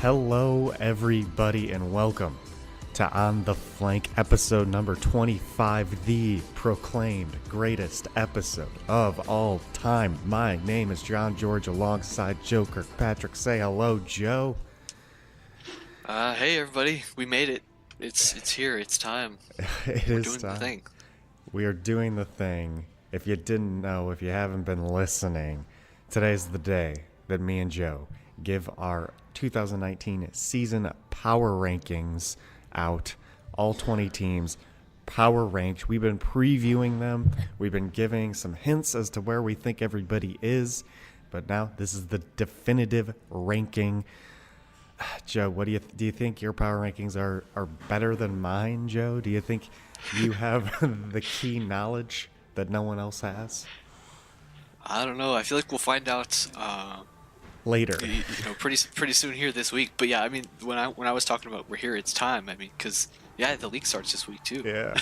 Hello, everybody, and welcome to On the Flank, episode number 25, the proclaimed greatest episode of all time. My name is John George, alongside Joe Kirkpatrick. Say hello, Joe. Hey everybody, we made it. It's here. It's time. We're doing the thing. We are doing the thing. If you didn't know, if you haven't been listening, today's the day that me and Joe give our 2019 season power rankings out. All 20 teams power ranked. We've been previewing them. We've been giving some hints as to where we think everybody is. But now this is the definitive ranking. Joe, what do you think your power rankings are better than mine, Joe? Do you think you have the key knowledge that no one else has? I don't know. I feel like we'll find out Later. pretty soon here this week. But yeah, I mean, when I was talking about we're here, it's time. I mean, because yeah, the league starts this week too. Yeah.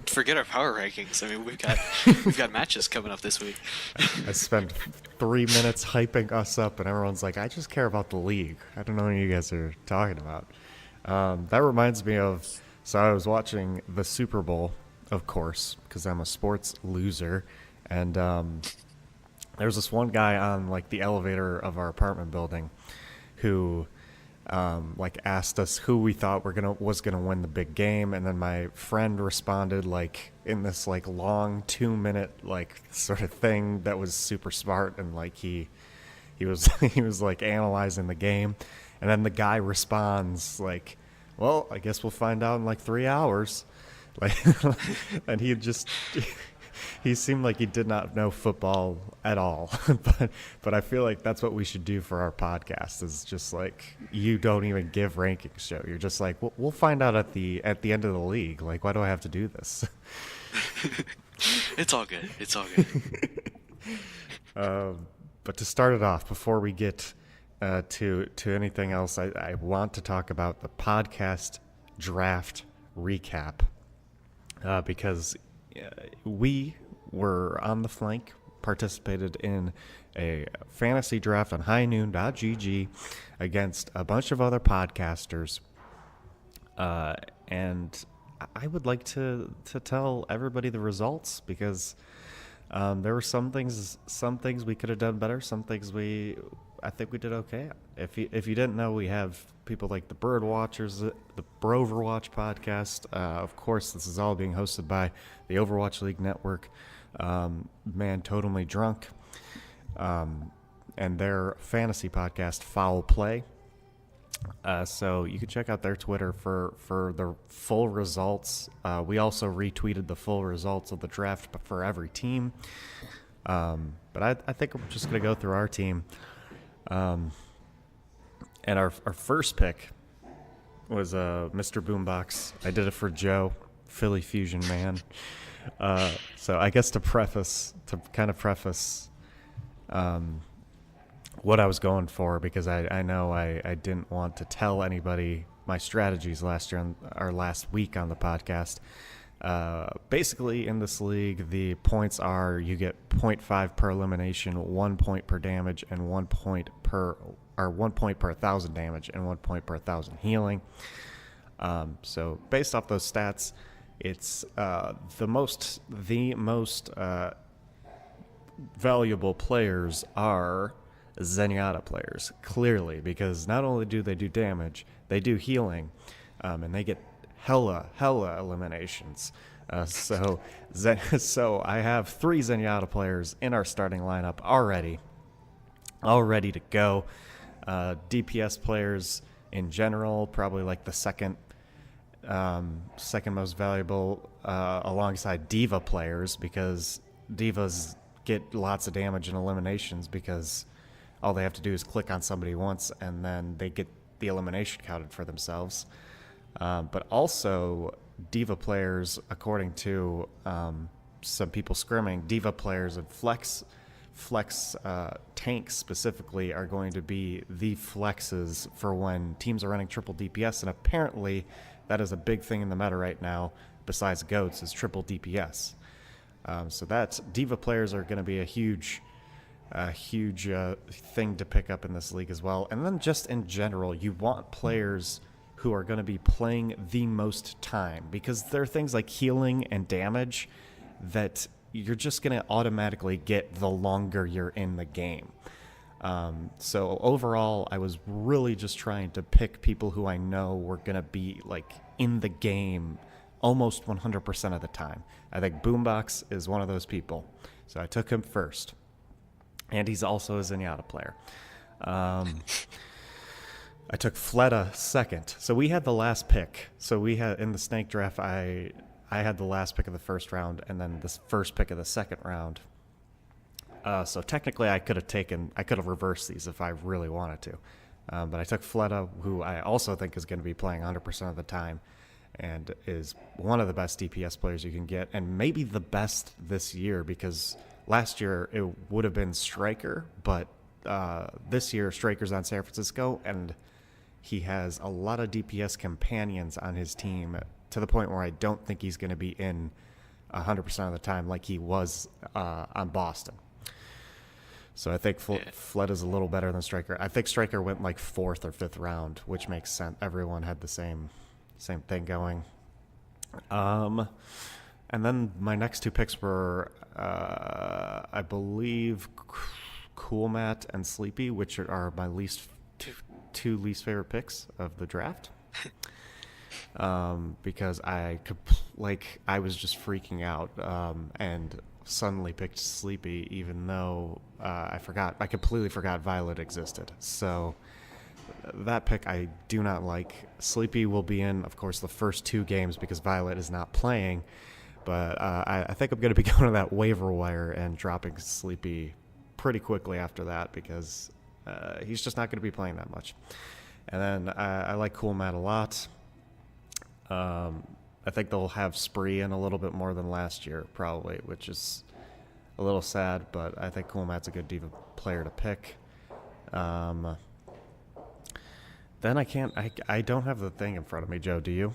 Forget our power rankings. I mean, we've got matches coming up this week. I spent 3 minutes hyping us up, and everyone's like, I just care about the league. I don't know what you guys are talking about. That reminds me of, so I was watching the Super Bowl, of course, because I'm a sports loser, and there was this one guy on like the elevator of our apartment building who asked us who we thought was gonna win the big game, and then my friend responded like in this like long 2-minute like sort of thing that was super smart, and like he was he was like analyzing the game, and then the guy responds like, well, I guess we'll find out in like 3 hours, like and he seemed like he did not know football at all. but I feel like that's what we should do for our podcast, is just like, you don't even give rankings, Joe. You're just like, we'll find out at the end of the league. Like, why do I have to do this? It's all good. It's all good. But to start it off, before we get to anything else, I want to talk about the podcast draft recap, because we were on the flank, participated in a fantasy draft on highnoon.gg against a bunch of other podcasters, and I would like to tell everybody the results, because there were some things we could have done better, some things I think we did okay. If you didn't know, we have people like the Bird Watchers, the Broverwatch podcast. Of course, this is all being hosted by the Overwatch League Network, Man Totemly Drunk, and their fantasy podcast, Foul Play. So you can check out their Twitter for the full results. We also retweeted the full results of the draft for every team. But I think I'm just going to go through our team. And our first pick was Mr. Boombox. I did it for Joe, Philly Fusion man. So I guess to kind of preface what I was going for, because I know I didn't want to tell anybody my strategies last week on the podcast. Basically, in this league, the points are, you get 0.5 per elimination, 1 point per damage, and 1 point per 1,000 damage, and 1 point per 1,000 healing. So based off those stats, it's the most valuable players are Zenyatta players, clearly, because not only do they do damage, they do healing, and they get hella eliminations. So I have 3 Zenyatta players in our starting lineup all ready to go. DPS players in general, probably like the second most valuable, alongside Diva players, because Divas get lots of damage and eliminations, because all they have to do is click on somebody once and then they get the elimination counted for themselves. But also Diva players, according to some people scrimming, Diva players and flex tanks specifically are going to be the flexes for when teams are running triple DPS, and apparently that is a big thing in the meta right now, besides GOATs, is triple DPS. So that Diva players are going to be a huge a huge thing to pick up in this league as well. And then just in general, you want players who are going to be playing the most time, because there are things like healing and damage that you're just going to automatically get the longer you're in the game. So overall, I was really just trying to pick people who I know were going to be like in the game almost 100% of the time. I think Boombox is one of those people. So I took him first. And he's also a Zenyatta player. I took Fleta second. So we had the last pick. So we had in the snake draft, I had the last pick of the first round and then the first pick of the second round. So technically I could have reversed these if I really wanted to. But I took Fleta, who I also think is going to be playing 100% of the time and is one of the best DPS players you can get, and maybe the best this year, because last year it would have been Striker, but this year Striker's on San Francisco, and he has a lot of DPS companions on his team to the point where I don't think he's going to be in 100% of the time like he was on Boston. So I think Fled is a little better than Striker. I think Striker went like 4th or 5th round, which makes sense. Everyone had the same thing going. And then my next two picks were, I believe, Cool Matt and Sleepy, which are my two least favorite picks of the draft. Because I was just freaking out, and suddenly picked Sleepy, even though I completely forgot Violet existed. So that pick I do not like. Sleepy will be in, of course, the first 2 games because Violet is not playing. But I think I'm going to be going to that waiver wire and dropping Sleepy pretty quickly after that, because he's just not going to be playing that much. And then I like Cool Matt a lot. I think they'll have Spree in a little bit more than last year, probably, which is a little sad, but I think Cool Matt's a good D.Va player to pick. Then I don't have the thing in front of me, Joe, do you?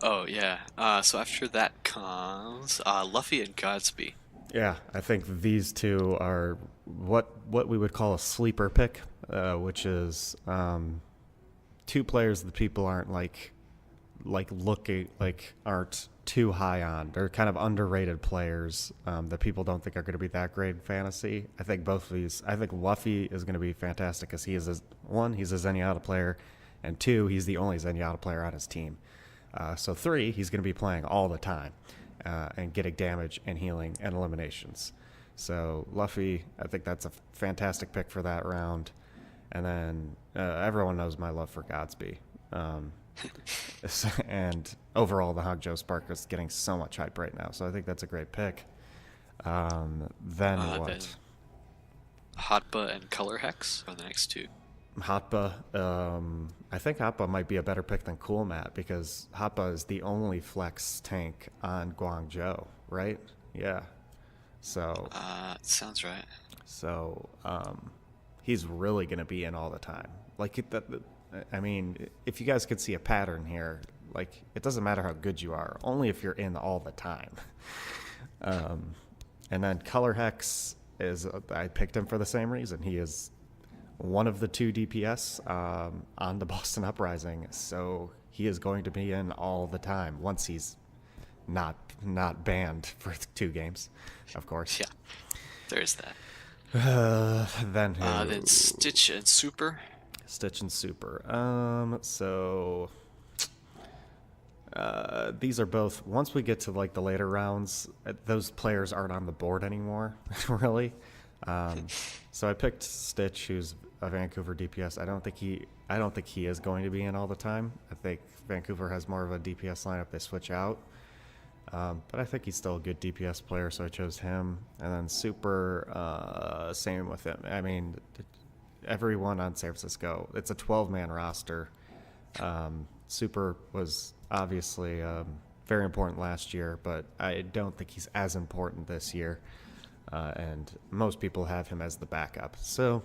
Oh yeah. So after that comes Luffy and Godsby. Yeah, I think these two are what we would call a sleeper pick, which is 2 players that people aren't aren't too high on. They're kind of underrated players that people don't think are going to be that great in fantasy. I think both of these. I think Luffy is going to be fantastic because he's a Zenyatta player, and 2, he's the only Zenyatta player on his team. So 3, he's going to be playing all the time and getting damage and healing and eliminations. So Luffy, I think that's a fantastic pick for that round. And then everyone knows my love for Godsby. And overall, the Hogjo Spark is getting so much hype right now. So I think that's a great pick. Then what? Then Hotba and Color Hex are the next 2. Hotba, I think Hotba might be a better pick than Cool Matt because Hotba is the only flex tank on Guangzhou, right? Yeah. So. Sounds right. So, he's really going to be in all the time. I mean, if you guys could see a pattern here, it doesn't matter how good you are, only if you're in all the time. And then Color Hex I picked him for the same reason. He is one of the 2 DPS on the Boston Uprising, so he is going to be in all the time once he's not banned for 2 games, of course. Yeah, there's that. Then who? Then Stitch and Super. Stitch and Super. So these are both. Once we get to the later rounds, those players aren't on the board anymore, really. So I picked Stitch, who's a Vancouver DPS. I don't think he is going to be in all the time. I think Vancouver has more of a DPS lineup. They switch out. But I think he's still a good DPS player, so I chose him. And then Super, same with him. I mean, everyone on San Francisco, it's a 12-man roster. Super was obviously very important last year, but I don't think he's as important this year. And most people have him as the backup. So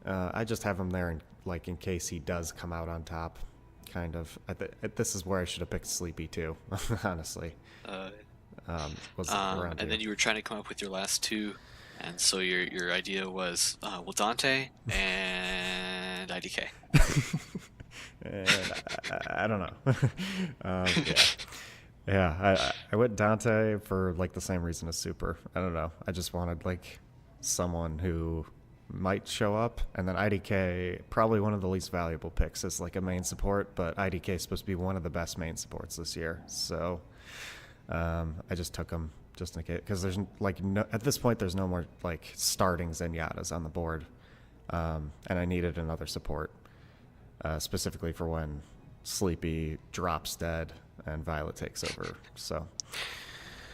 I just have him there in case he does come out on top. Kind of. This is where I should have picked Sleepy too, honestly. And then you were trying to come up with your last 2, And so your idea was well, Dante and IDK. And I don't know. Yeah. Yeah, I went Dante for like the same reason as Super. I don't know. I just wanted like someone who might show up, and then IDK probably one of the least valuable picks as like a main support, but IDK is supposed to be one of the best main supports this year. So I just took him just in case because there's like no, at this point there's no more like starting Zenyatta's on the board, and I needed another support specifically for when Sleepy drops dead and Violet takes over. So,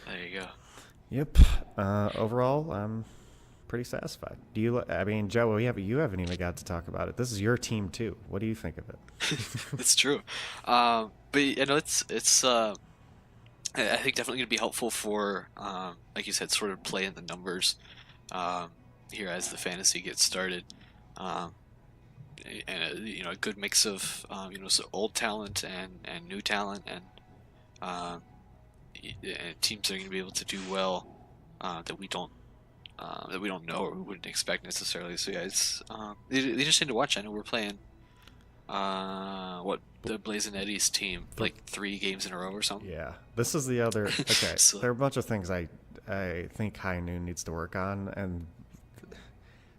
There you go. yep. Overall, I'm pretty satisfied. Do you? I mean, Joe, you haven't even got to talk about it. This is your team too. What do you think of it? It's true. But you know, it's I think definitely going to be helpful for, like you said, sort of play in the numbers here as the fantasy gets started. Um, and you know, a good mix of you know, so old talent and new talent, um, and teams that are going to be able to do well that we don't know or we wouldn't expect necessarily. So yeah, it's interesting to watch. I know we're playing what the Blazing Eddies team like 3 games in a row or something. Yeah, this is the other. Okay, So there are a bunch of things I think High Noon needs to work on, and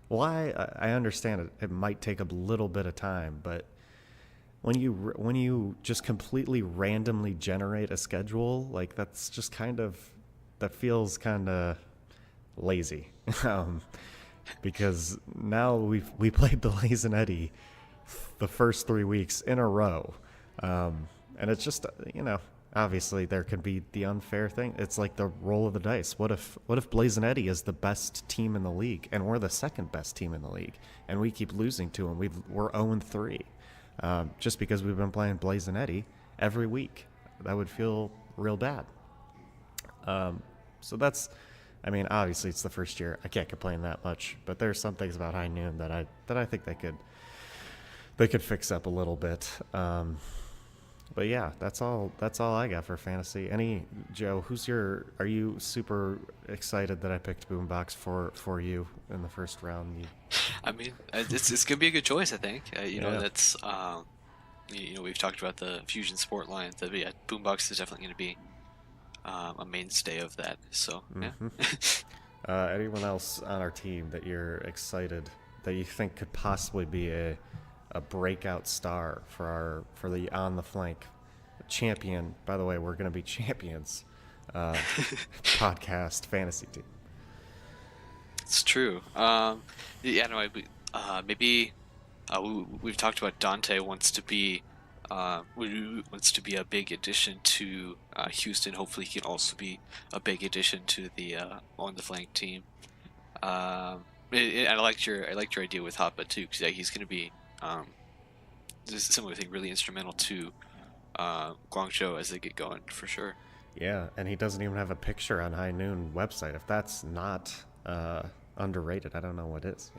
why I understand it might take a little bit of time, but when you just completely randomly generate a schedule, like that's just kind of that feels kind of lazy, um, because now we played Blazing Eddy the first 3 weeks in a row, and it's just obviously there could be the unfair thing. It's like the roll of the dice. What if Blazing Eddy is the best team in the league and we're the second best team in the league and we keep losing to them? We're 0-3, just because we've been playing Blazing Eddy every week. That would feel real bad. So that's, I mean, obviously it's the first year. I can't complain that much, but there's some things about High Noon that I think they could fix up a little bit. But yeah, that's all I got for fantasy. Joe, are you super excited that I picked Boombox for you in the first round? I mean, it's gonna be a good choice. I think. You know, Yeah. that's you know, we've talked about the Fusion Sport line. But yeah, Boombox is definitely going to be a mainstay of that. So yeah. Anyone else on our team that you're excited that you think could possibly be a breakout star for the on the flank champion? By the way, we're going to be champions. Podcast fantasy team. It's true. Yeah, no, maybe we've talked about Dante wants to be wants to be a big addition to Houston. Hopefully, he can also be a big addition to the on the flank team. I liked your idea with Hoppa too, because yeah, he's going to be this is a similar thing, really instrumental to Guangzhou as they get going for sure. Yeah, and he doesn't even have a picture on High Noon website. If that's not underrated, I don't know what is.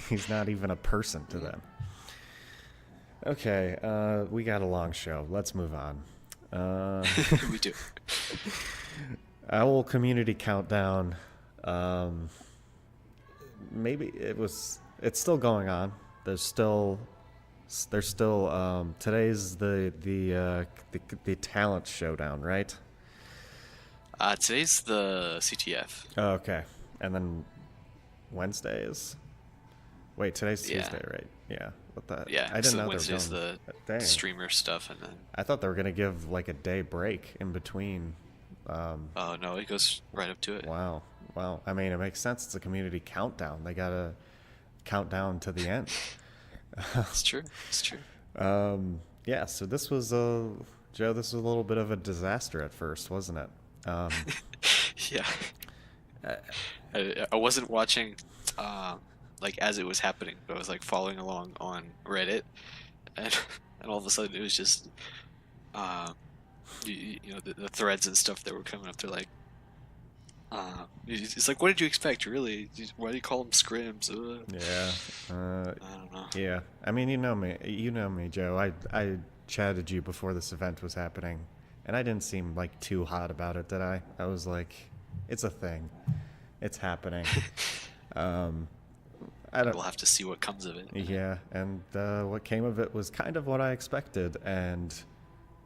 He's not even a person to them. Okay, we got a long show. Let's move on. We do. Owl Community Countdown. Maybe it's still going on. There's still today's the talent showdown, right? Today's the CTF. Oh, okay. And then Wednesday is. Wait, today's Yeah. Tuesday, right? Yeah. What the? Yeah, I didn't so know Wednesday's they were the going. Dang. streamer stuff, and then I thought they were gonna give like a day break in between. oh no, it goes right up to it. Wow. I mean, it makes sense. It's a community countdown. They gotta count down to the end. It's true. It's true. Yeah. So this was Joe. This was a little bit of a disaster at first, wasn't it? Yeah. I wasn't watching like as it was happening, but I was like following along on Reddit, and all of a sudden it was just you know, the threads and stuff that were coming up. They're like it's like, what did you expect, really? Why do you call them scrims? Yeah. I don't know. Yeah. I mean, you know me, Joe. I chatted you before this event was happening, and I didn't seem like too hot about it, did I? I was like, it's a thing. It's happening. Um, I don't. We'll have to see what comes of it. Yeah, and what came of it was kind of what I expected,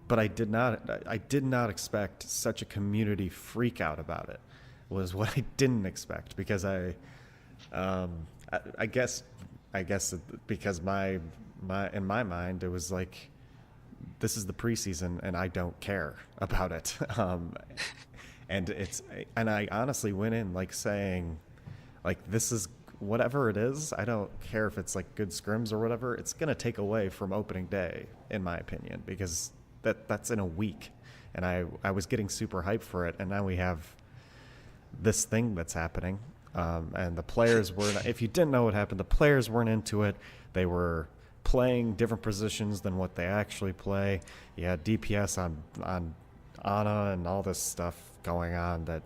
but I did not expect such a community freak out about it. Was what I didn't expect because I guess because my in my mind it was like this is the preseason and I don't care about it. And I honestly went in like saying like this is whatever it is. I don't care if it's like good scrims or whatever. It's gonna take away from opening day, in my opinion, because that's in a week, and I was getting super hyped for it, and now we have this thing that's happening. And the players were, if you didn't know what happened, the players weren't into it. They were playing different positions than what they actually play. You had DPS on Ana and all this stuff going on that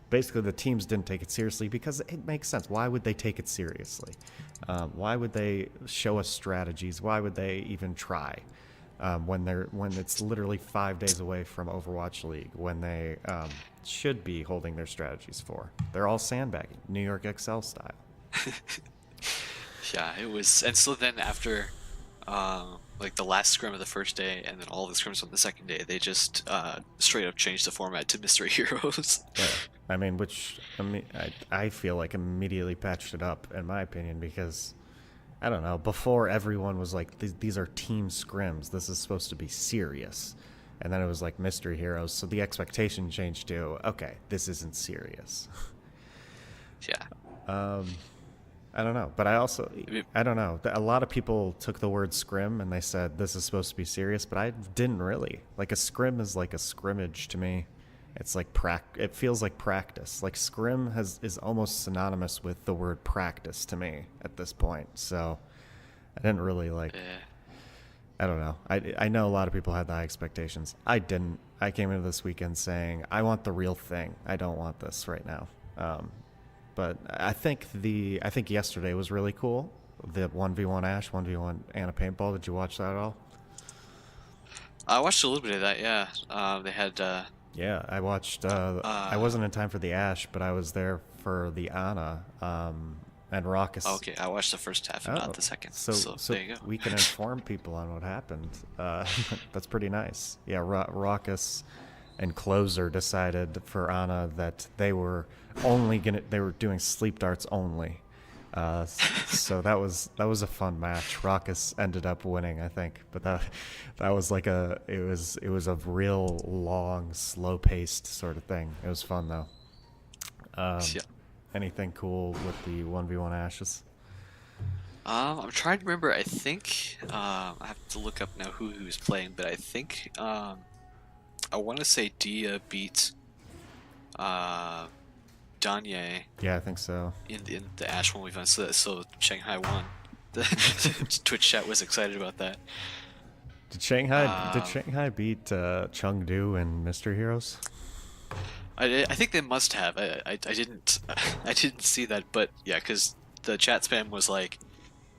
basically the teams didn't take it seriously because it makes sense. Why would they take it seriously? Why would they show us strategies? Why would they even try? When it's literally 5 days away from Overwatch League, when they should be holding their strategies for. They're all sandbagging, New York XL style. Yeah, it was. And so then after like the last scrim of the first day and then all the scrims on the second day, they just straight up changed the format to Mystery Heroes. Yeah. I mean, I feel like immediately patched it up, in my opinion, because I don't know. Before, everyone was like, these are team scrims. This is supposed to be serious. And then it was like Mystery Heroes. So the expectation changed to, okay, this isn't serious. Yeah. I don't know. But I don't know. A lot of people took the word scrim and they said, this is supposed to be serious. But I didn't really. Like a scrim is like a scrimmage to me. It's like it feels like practice. Like scrim is almost synonymous with the word practice to me at this point. So I didn't really like. Yeah. I don't know. I know a lot of people had high expectations. I didn't. I came into this weekend saying I want the real thing. I don't want this right now. But I think yesterday was really cool. The 1v1 Ash, 1v1 Anna Paintball. Did you watch that at all? I watched a little bit of that. Yeah. They had. Yeah, I watched. I wasn't in time for the Ash, but I was there for the Ana and Raucus. Okay, I watched the first half and not the second. So there you go. We can inform people on what happened. That's pretty nice. Yeah, Raucus and Closer decided for Ana that they were doing sleep darts only. So that was a fun match. Raucus ended up winning, I think, but that was like it was a real long, slow paced sort of thing. It was fun though. Yeah. Anything cool with the 1v1 Ashes? I'm trying to remember. I think I have to look up now who was playing, but I think I want to say Dia beat Danye. Yeah, I think so. In the Ash 1v1, so Shanghai won. The Twitch chat was excited about that. Did Shanghai beat Chengdu in Mystery Heroes? I think they must have. I didn't I didn't see that, but yeah, because the chat spam was like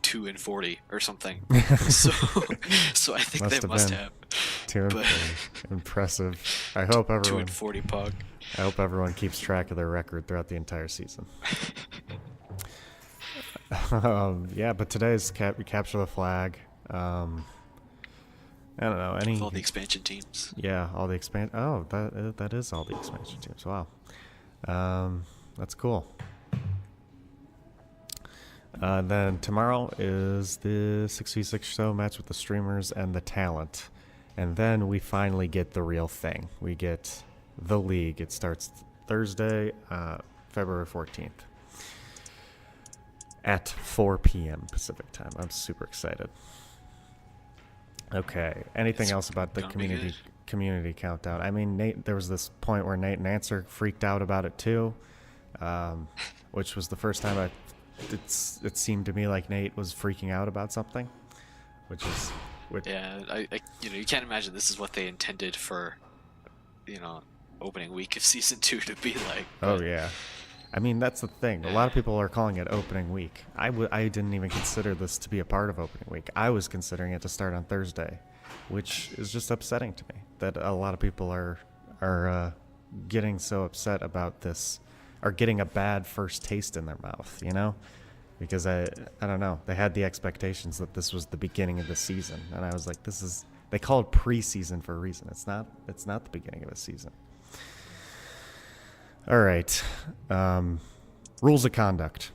2 and 40 or something. so I think they must have. 2 and 40. Impressive. I hope everyone 2 and 40 pug. I hope everyone keeps track of their record throughout the entire season. Yeah, but today's capture the flag. I don't know any. All the expansion teams. Yeah, all the expansion. Oh, that is all the expansion teams. Wow, that's cool. Then tomorrow is the 6v6 show match with the streamers and the talent, and then we finally get the real thing. We get the league. It starts Thursday, February 14th. At 4 p.m. Pacific time. I'm super excited. Okay. Anything else about the community countdown? I mean, Nate. There was this point where Nate and Answer freaked out about it too, which was the first time it seemed to me like Nate was freaking out about something, Yeah, I you can't imagine this is what they intended for, opening week of season 2 to be like. Oh yeah. I mean, that's the thing. A lot of people are calling it opening week. I didn't even consider this to be a part of opening week. I was considering it to start on Thursday, which is just upsetting to me that a lot of people are getting so upset about this, are getting a bad first taste in their mouth, you know? Because I don't know, they had the expectations that this was the beginning of the season, and I was like, this is, they call it preseason for a reason. It's not the beginning of a season. All right. Rules of conduct.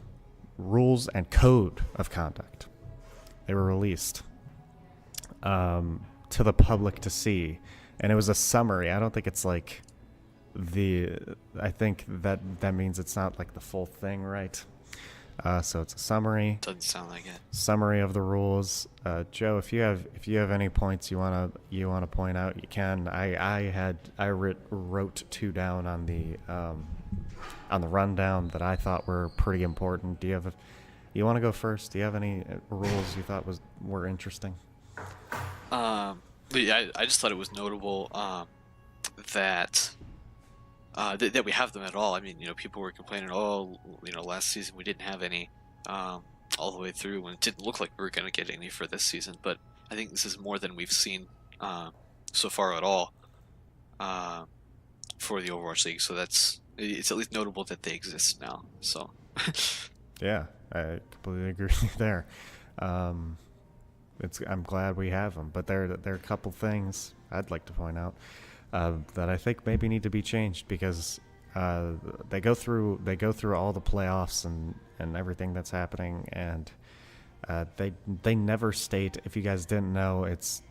Rules and code of conduct. They were released to the public to see. And it was a summary. I don't think it's like I think that means it's not like the full thing, right? So it's a summary. Doesn't sound like it. Summary of the rules. Joe, if you have any points you wanna point out, you can. I wrote 2 down on the rundown that I thought were pretty important. You want to go first? Do you have any rules you thought were interesting? But yeah, I just thought it was notable that that we have them at all. I mean, people were complaining, oh, last season we didn't have any all the way through, and it didn't look like we were going to get any for this season. But I think this is more than we've seen so far at all for the Overwatch League. So it's at least notable that they exist now. So yeah, I completely agree with you there. I'm glad we have them, but there are a couple things I'd like to point out that I think maybe need to be changed, because they go through all the playoffs and everything that's happening, and they never state, if you guys didn't know, it's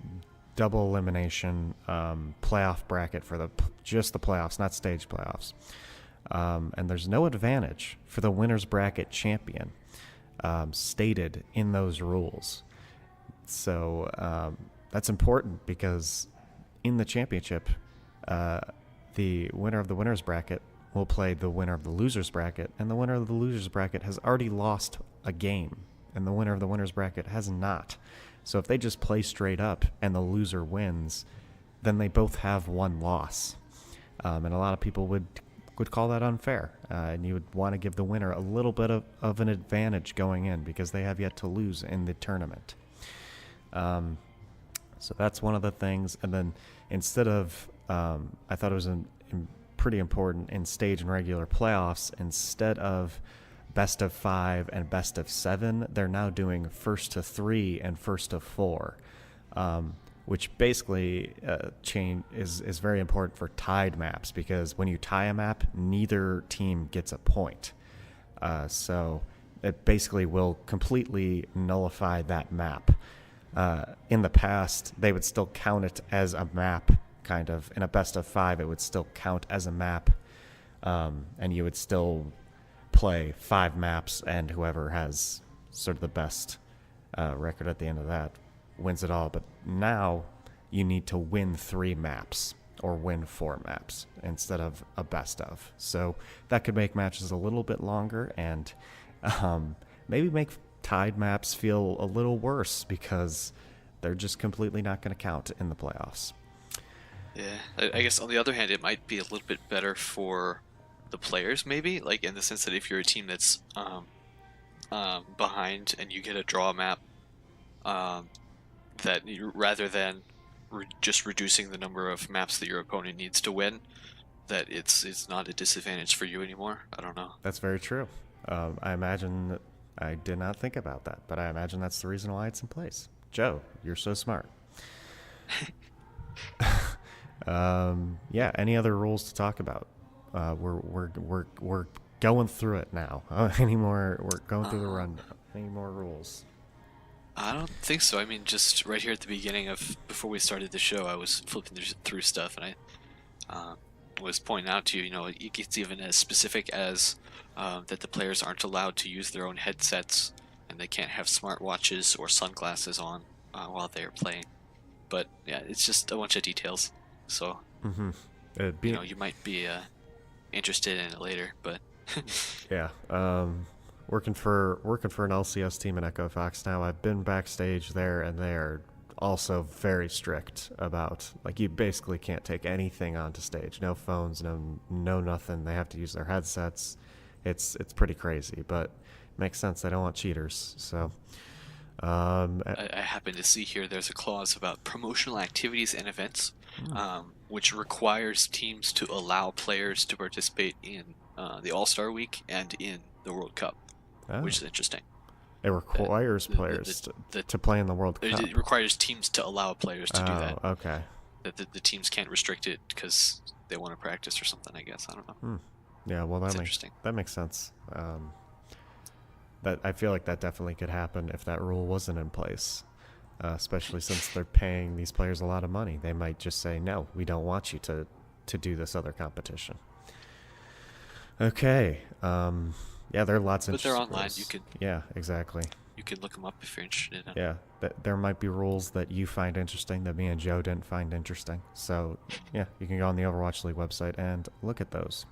double elimination playoff bracket for just the playoffs, not stage playoffs, and there's no advantage for the winners bracket champion stated in those rules. So that's important, because in the championship, the winner of the winners bracket will play the winner of the losers bracket, and the winner of the losers bracket has already lost a game, and the winner of the winners bracket has not. So if they just play straight up and the loser wins, then they both have one loss, and a lot of people would call that unfair, and you would want to give the winner a little bit of an advantage going in, because they have yet to lose in the tournament. So that's one of the things. And then instead of, I thought it was pretty important in stage and regular playoffs, instead of best of 5 and best of 7, they're now doing first to 3 and first to 4, which basically is very important for tied maps, because when you tie a map, neither team gets a point. So it basically will completely nullify that map. In the past, they would still count it as a map, kind of. In a best of 5, it would still count as a map, and you would still play 5 maps, and whoever has sort of the best record at the end of that wins it all. But now you need to win 3 maps or win 4 maps instead of a best of. So that could make matches a little bit longer, and maybe make tied maps feel a little worse, because they're just completely not going to count in the playoffs. Yeah, I guess on the other hand, it might be a little bit better for the players, maybe, like in the sense that if you're a team that's behind and you get a draw map, that rather than just reducing the number of maps that your opponent needs to win, that it's not a disadvantage for you anymore. I don't know. That's very true. I imagine, I did not think about that, but I imagine that's the reason why it's in place. Joe, you're so smart. Yeah. Any other rules to talk about? We're going through it now. We're going through the rundown. Any more rules? I don't think so. I mean, just right here at the beginning before we started the show, I was flipping through stuff, and I was pointing out to you, it gets even as specific as that the players aren't allowed to use their own headsets, and they can't have smartwatches or sunglasses on while they're playing. But yeah, it's just a bunch of details. So you might be interested in it later, but yeah. Working for an LCS team in Echo Fox now. I've been backstage there, and they are also very strict about, like, you basically can't take anything onto stage. No phones, no nothing. They have to use their headsets. It's pretty crazy, but it makes sense. They don't want cheaters. So I happen to see here there's a clause about promotional activities and events, which requires teams to allow players to participate in the All Star Week and in the World Cup, Oh. which is interesting. It requires the- the- players the- to play in the World Cup. It requires teams to allow players to do that. Oh, okay. That the teams can't restrict it because they want to practice or something. I guess I don't know. Yeah, well, It's that interesting. makes sense. That I feel like that definitely could happen if that rule wasn't in place. Especially since they're paying these players a lot of money, they might just say, "No, we don't want you to do this other competition." Okay. Yeah, there are lots of. But they're interesting online. rules. You could Yeah, exactly. look them up if you're interested. In. Yeah, there might be rules that you find interesting that me and Joe didn't find interesting. So, yeah, you can go on the Overwatch League website and look at those.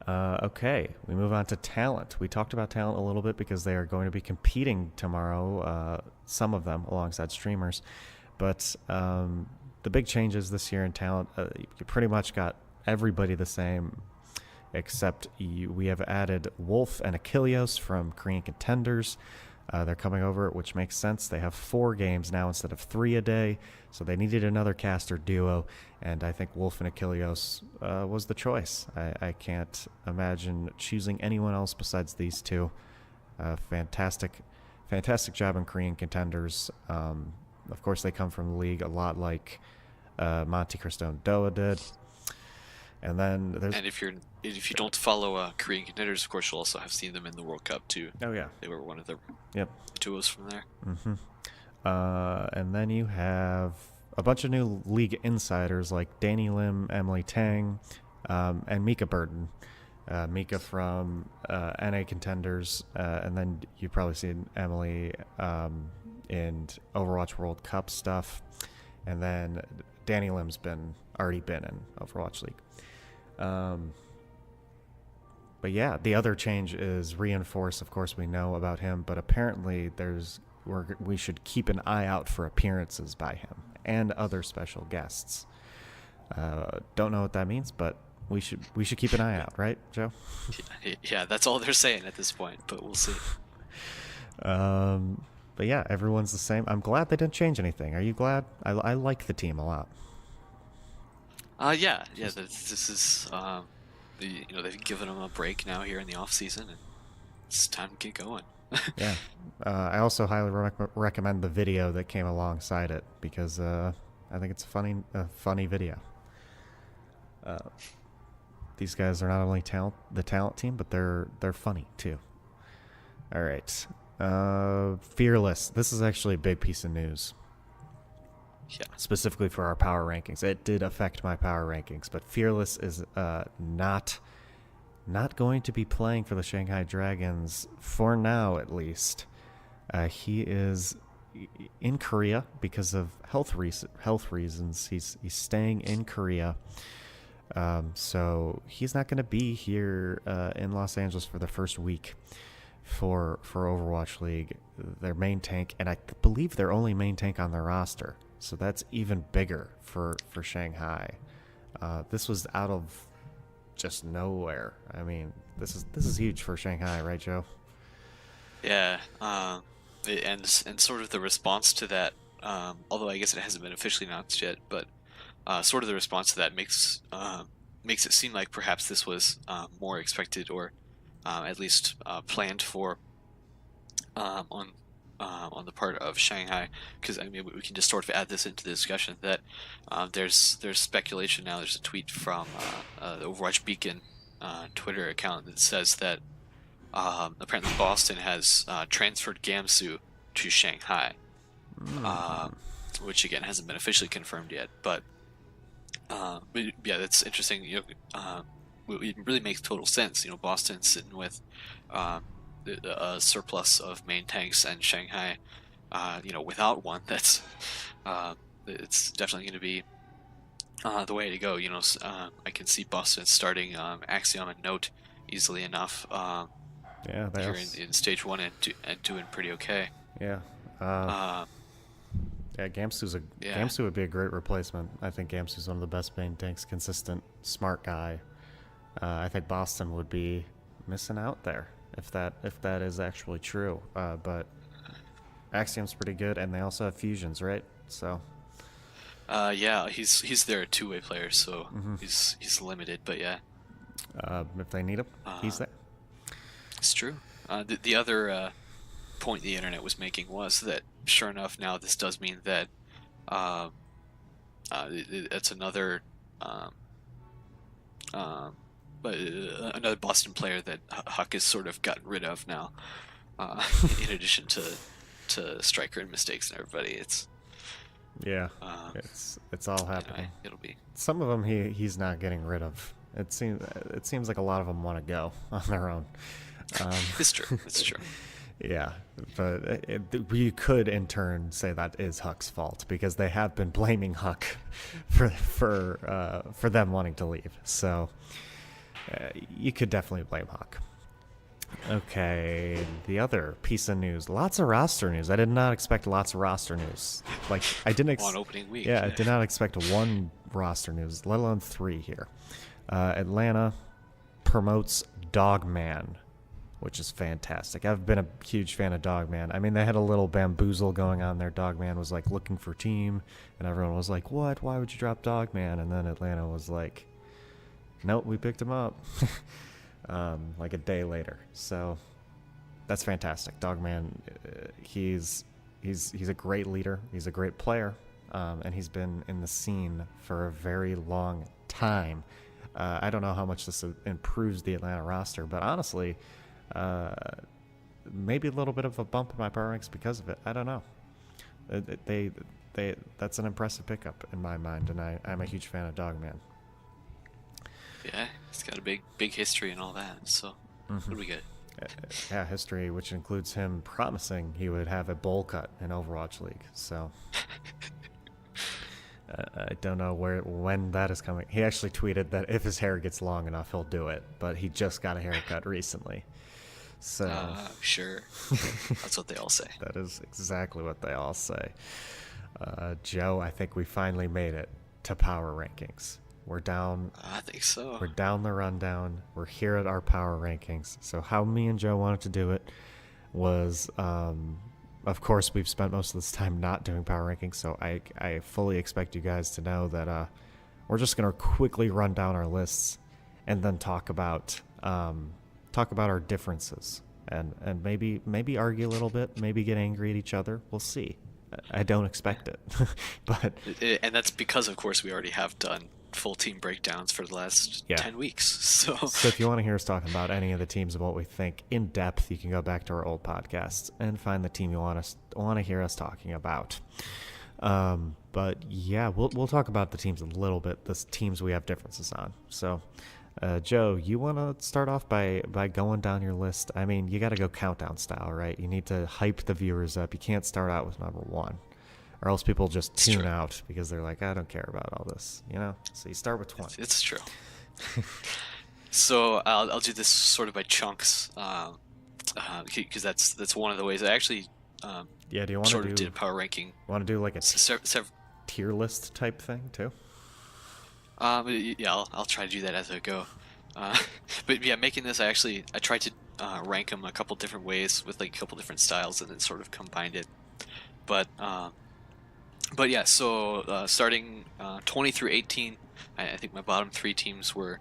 Okay, we move on to talent. We talked about talent a little bit because they are going to be competing tomorrow, some of them alongside streamers. But the big changes this year in talent, you pretty much got everybody the same, except we have added Wolf and Achilleos from Korean Contenders. They're coming over, which makes sense. They have 4 games now instead of 3 a day, so they needed another caster duo, and I think Wolf and Achilleos was the choice. I can't imagine choosing anyone else besides these two. Fantastic job in Korean Contenders. Of course, they come from the league a lot like Monte Cristo and Doa did. And then there's... And if you don't follow Korean Contenders, of course, you'll also have seen them in the World Cup too. Oh, yeah. They were one of the Yep. duos from there. Mm-hmm. And then you have a bunch of new league insiders like Danny Lim, Emily Tang, and Mika Burden. Mika from NA Contenders, and then you've probably seen Emily in Overwatch World Cup stuff. And then Danny Lim's already been in Overwatch League. But yeah, the other change is Reinforce. Of course, we know about him, but apparently we should keep an eye out for appearances by him and other special guests. Don't know what that means, but we should keep an eye out, right, Joe? Yeah, that's all they're saying at this point, but we'll see. But yeah, everyone's the same. I'm glad they didn't change anything. Are you glad? I like the team a lot. Yeah. This is they've given them a break now here in the off season, and it's time to get going. Yeah. I also highly recommend the video that came alongside it because I think it's a funny video. These guys are not only the talent team, but they're funny too. All right. Fearless. This is actually a big piece of news. Yeah. Specifically for our power rankings. It did affect my power rankings, but Fearless is not going to be playing for the Shanghai Dragons for now, at least. He is in Korea because of health reasons. He's staying in Korea. So he's not going to be here in Los Angeles for the first week for Overwatch League. Their main tank, and I believe their only main tank on their roster. So that's even bigger for Shanghai. This was out of just nowhere. I mean, this is huge for Shanghai, right, Joe? Yeah. And sort of the response to that, although I guess it hasn't been officially announced yet, but sort of the response to that makes it seem like perhaps this was more expected or at least planned for on the part of Shanghai, because I mean we can just sort of add this into the discussion that there's speculation now. There's a tweet from the Overwatch Beacon Twitter account that says that apparently Boston has transferred Gamsu to Shanghai, which again hasn't been officially confirmed yet. But yeah, that's interesting. It really makes total sense. Boston's sitting with a surplus of main tanks, and Shanghai, without one. That's it's definitely going to be the way to go. I can see Boston starting Axiom and Note easily enough. Yeah, here in stage 1 and doing pretty okay. Yeah. Yeah, Gamsu would be a great replacement. I think Gamsu's one of the best main tanks, consistent, smart guy. I think Boston would be missing out there if that is actually true. But Axiom's pretty good, and they also have fusions, right? So. Yeah, he's their two-way player, so he's limited, but yeah. If they need him, he's there. It's true. The other point the internet was making was that, sure enough, now this does mean that it's another another Boston player that Huck has sort of gotten rid of now. In addition to striker and mistakes and everybody, it's Yeah, it's all happening. anyway, it'll be Some of them he's not getting rid of. It seems like a lot of them want to go on their own. it's true. It's true. Yeah, but we could in turn say that is Huck's fault because they have been blaming Huck for them wanting to leave. So you could definitely blame Huck. Okay, the other piece of news. Lots of roster news. I did not expect lots of roster news. Like I didn't. On opening week. Yeah, I did not expect one roster news, let alone three here. Atlanta promotes Dogman, which is fantastic. I've been a huge fan of Dogman. I mean, they had a little bamboozle going on there. Dogman was like looking for team, and everyone was like, "What? Why would you drop Dogman?" And then Atlanta was like, "Nope, we picked him up." Like a day later. So that's fantastic. Dogman, he's a great leader. He's a great player, and he's been in the scene for a very long time. I don't know how much this improves the Atlanta roster, but honestly, maybe a little bit of a bump in my power ranks because of it. I don't know. That's an impressive pickup in my mind, and I'm a huge fan of Dogman. Yeah, he's got a big history and all that. So what do we get? Yeah, history, which includes him promising he would have a bowl cut in Overwatch League. So I don't know when that is coming. He actually tweeted that if his hair gets long enough, he'll do it. But he just got a haircut recently. So Sure. That's what they all say. that is exactly what they all say. Joe, I think we finally made it to power rankings. We're down. I think so. We're down the rundown. We're here at our power rankings. So how me and Joe wanted to do it was, of course, we've spent most of this time not doing power rankings. So I fully expect you guys to know that we're just gonna quickly run down our lists and then talk about our differences and maybe argue a little bit, maybe get angry at each other. We'll see. I don't expect it, but And that's because, of course, we already have done full team breakdowns for the last 10 weeks. So if you want to hear us talking about any of the teams and what we think in depth, you can go back to our old podcasts and find the team you want to hear us talking about. But yeah, we'll talk about the teams a little bit, the teams we have differences on. So Joe, you want to start off by going down your list? I mean, you got to go countdown style, right? You need to hype the viewers up. You can't start out with number one, or else people just tune out because they're like, I don't care about all this, you know? So you start with 20. It's true. So I'll do this sort of by chunks, because that's one of the ways I actually do you want sort to of did a power ranking. Want to do like a Several tier list type thing too? Yeah, I'll try to do that as I go. But yeah, making this, I tried to rank them a couple different ways with like a couple different styles, and then sort of combined it. But yeah, so starting 20 through 18, I think my bottom three teams were,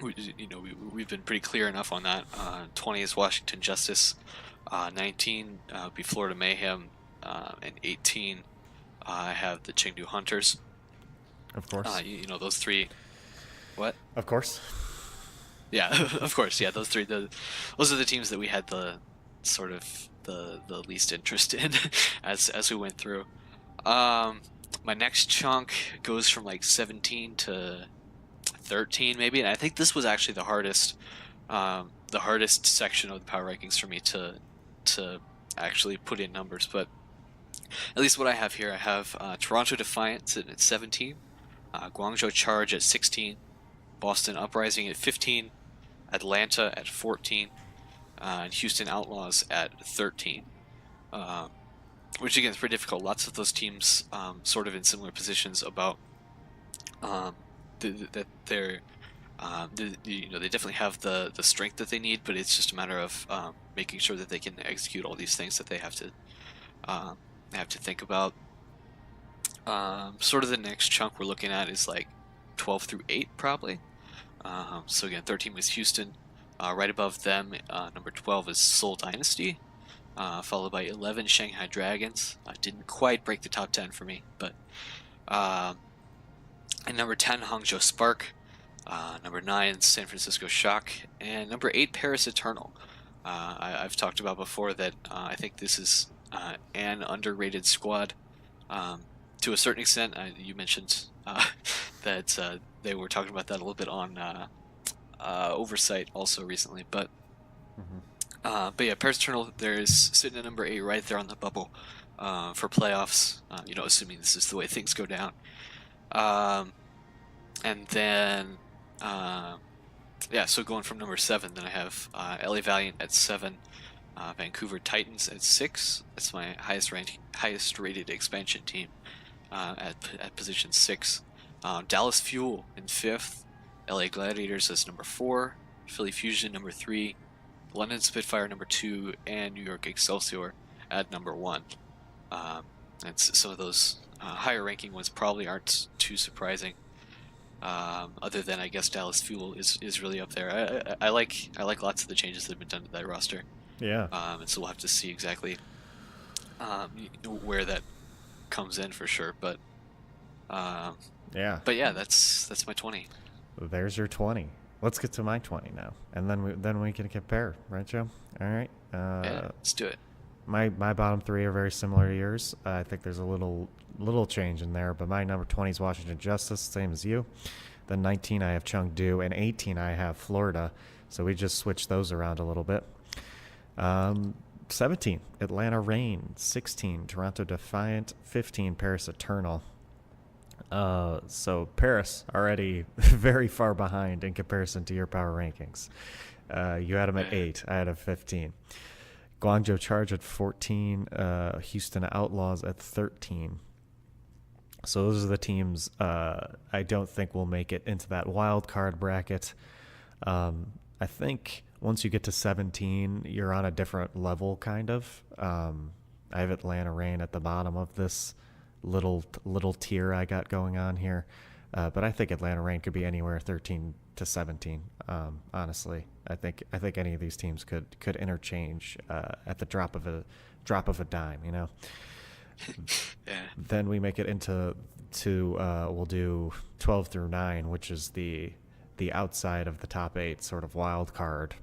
we've been pretty clear enough on that. 20 is Washington Justice, 19 would be Florida Mayhem, and 18 I have the Chengdu Hunters. Of course. Those three. What? Of course. Yeah, of course. Yeah, those three. Those are the teams that we had the sort of the least interest in as we went through. My next chunk goes from like 17 to 13 maybe, and I think this was actually the hardest section of the power rankings for me to actually put in numbers. But at least what I have here, I have Toronto Defiance at 17, Guangzhou Charge at 16, Boston Uprising at 15, Atlanta at 14, and Houston Outlaws at 13. Which again is pretty difficult. Lots of those teams sort of in similar positions about that they're they definitely have the strength that they need, but it's just a matter of making sure that they can execute all these things that they have to think about. Sort of the next chunk we're looking at is like 12 through 8 probably. So again, 13 was Houston. Right above them, number 12 is Seoul Dynasty, followed by 11 Shanghai Dragons. Didn't quite break the top 10 for me, but and number 10 Hangzhou Spark, number 9 San Francisco Shock, and number 8 Paris Eternal. I've talked about before that I think this is an underrated squad. To a certain extent, you mentioned that they were talking about that a little bit on Oversight also recently, but yeah, Paris Eternal, there's sitting at number 8 right there on the bubble for playoffs. Assuming this is the way things go down. And then so going from number 7, then I have LA Valiant at 7, Vancouver Titans at 6. That's my highest rated expansion team at position 6. Dallas Fuel in 5th, LA Gladiators as number 4, Philly Fusion number 3, London Spitfire number 2, and New York Excelsior at number 1. And some of those higher ranking ones probably aren't too surprising. Other than I guess Dallas Fuel is really up there. I like lots of the changes that have been done to that roster. Yeah. And so we'll have to see exactly where that comes in for sure. But Yeah. But yeah, that's my 20. There's your 20. Let's get to my 20 now, and then we can compare, right, Joe? All right. Yeah, let's do it. My bottom 3 are very similar to yours. I think there's a little change in there, but my number 20 is Washington Justice, same as you. Then 19 I have Chengdu, and 18 I have Florida. So we just switched those around a little bit. 17 Atlanta Reign, 16 Toronto Defiant, 15 Paris Eternal. So Paris already very far behind in comparison to your power rankings. You had them at 8. I had them 15. Guangzhou Charge at 14. Houston Outlaws at 13. So those are the teams I don't think will make it into that wild card bracket. I think once you get to 17, you're on a different level, kind of. I have Atlanta Reign at the bottom of this little tier I got going on here, but I think Atlanta Reign could be anywhere 13 to 17. Honestly, I think any of these teams could interchange at the drop of a dime. Yeah. Then we make it into we'll do 12 through 9, which is the outside of the top 8 sort of wild card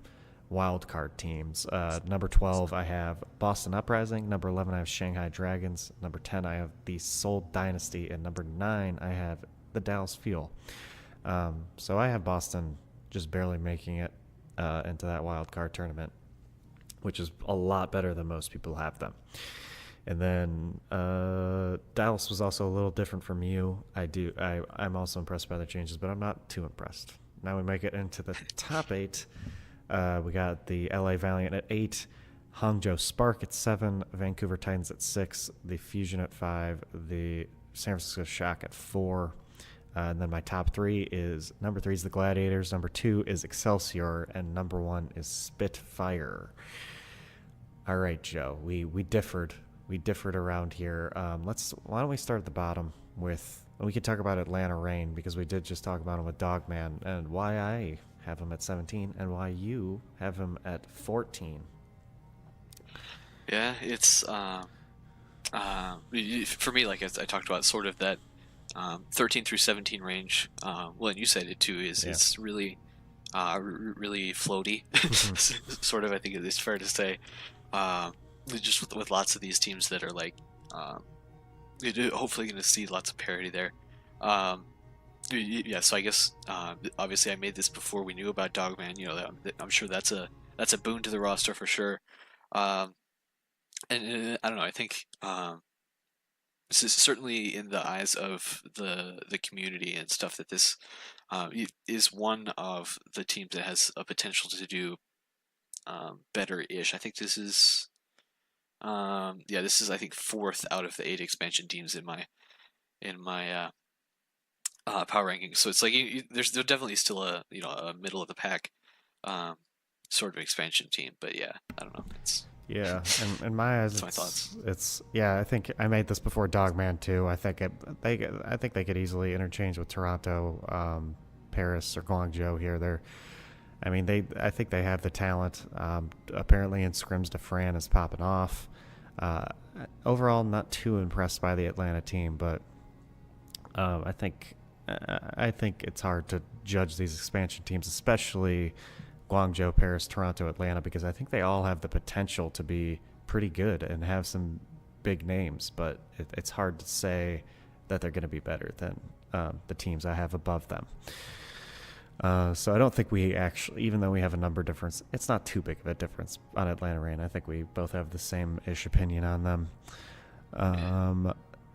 teams. Number 12 I have Boston Uprising, number 11 I have Shanghai Dragons, number 10 I have the Seoul Dynasty, and number 9 I have the Dallas Fuel. So I have Boston just barely making it into that wild card tournament, which is a lot better than most people have them. And then Dallas was also a little different from you. I'm also impressed by the changes, but I'm not too impressed. Now we make it into the top 8. We got the LA Valiant at 8, Hangzhou Spark at 7, Vancouver Titans at 6, the Fusion at 5, the San Francisco Shock at 4. And then my top 3 is number 3 is the Gladiators, number 2 is Excelsior, and number 1 is Spitfire. All right, Joe, we differed. We differed around here. Why don't we start at the bottom with, we could talk about Atlanta Reign, because we did just talk about him with Dogman, and why I have him at 17 and why you have him at 14. Yeah, it's for me, like I talked about, sort of that 13 through 17 range. Well, and you said it too. Is really really floaty, sort of. I think it's fair to say. Just with lots of these teams that are like, hopefully going to see lots of parity there. Yeah, so I guess obviously I made this before we knew about Dogman. I'm sure that's a boon to the roster for sure. And I don't know. I think this is certainly in the eyes of the community and stuff that this is one of the teams that has a potential to do better-ish. I think this is. This is I think 4th out of the 8 expansion teams in my power rankings. So it's like there's definitely still a middle of the pack sort of expansion team. But yeah, I don't know. And in my eyes, my thoughts. I think I made this before Dogman too. I think they could easily interchange with Toronto. Paris or Guangzhou here. I think they have the talent. Apparently, in scrims, DeFran is popping off. Uh, Overall, not too impressed by the Atlanta team, but I think it's hard to judge these expansion teams, especially Guangzhou, Paris, Toronto, Atlanta, because I think they all have the potential to be pretty good and have some big names, but it's hard to say that they're going to be better than the teams I have above them. So I don't think we actually, even though we have a number difference, it's not too big of a difference on Atlanta Reign. I think we both have the same-ish opinion on them.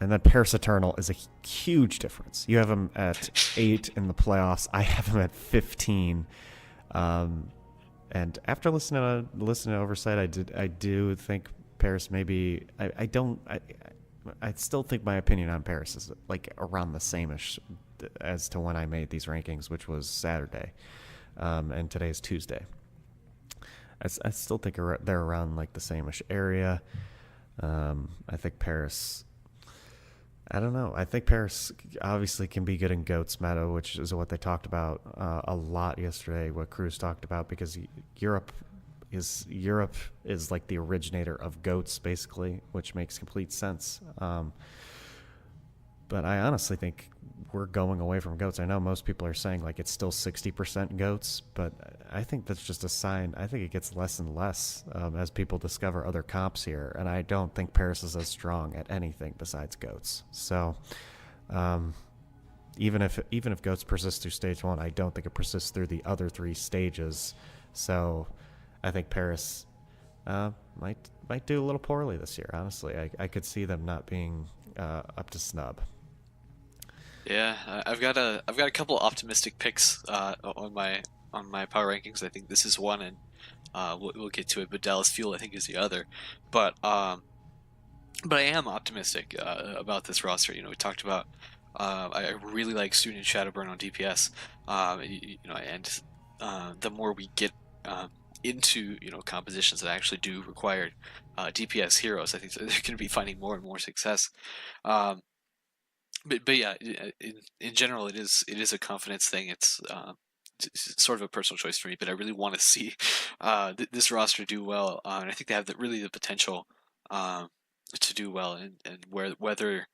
And then Paris Eternal is a huge difference. You have them at 8 in the playoffs. I have them at 15. And after listening to Oversight, I do think Paris maybe. I still think my opinion on Paris is like around the same-ish as to when I made these rankings, which was Saturday, and today's Tuesday. I still think they're around like the same-ish area. I think Paris. I don't know. I think Paris obviously can be good in Goats meta, which is what they talked about a lot yesterday. What Cruz talked about, because Europe is like the originator of Goats, basically, which makes complete sense. But I honestly think we're going away from Goats. I know most people are saying like it's still 60% Goats, but I think that's just a sign. I think it gets less and less as people discover other comps here, and I don't think Paris is as strong at anything besides Goats. So even if Goats persists through stage 1, I don't think it persists through the other 3 stages. So I think Paris might do a little poorly this year. Honestly, I could see them not being up to snub. Yeah, I've got a couple optimistic picks on my power rankings. I think this is one, and we'll get to it. But Dallas Fuel, I think, is the other. But I am optimistic about this roster. You know, we talked about. I really like Student Shadowburn on DPS. And the more we get into compositions that actually do require DPS heroes, I think they're going to be finding more and more success. But yeah, in general, it is a confidence thing. It's sort of a personal choice for me, but I really want to see this roster do well, and I think they have really the potential to do well, and whether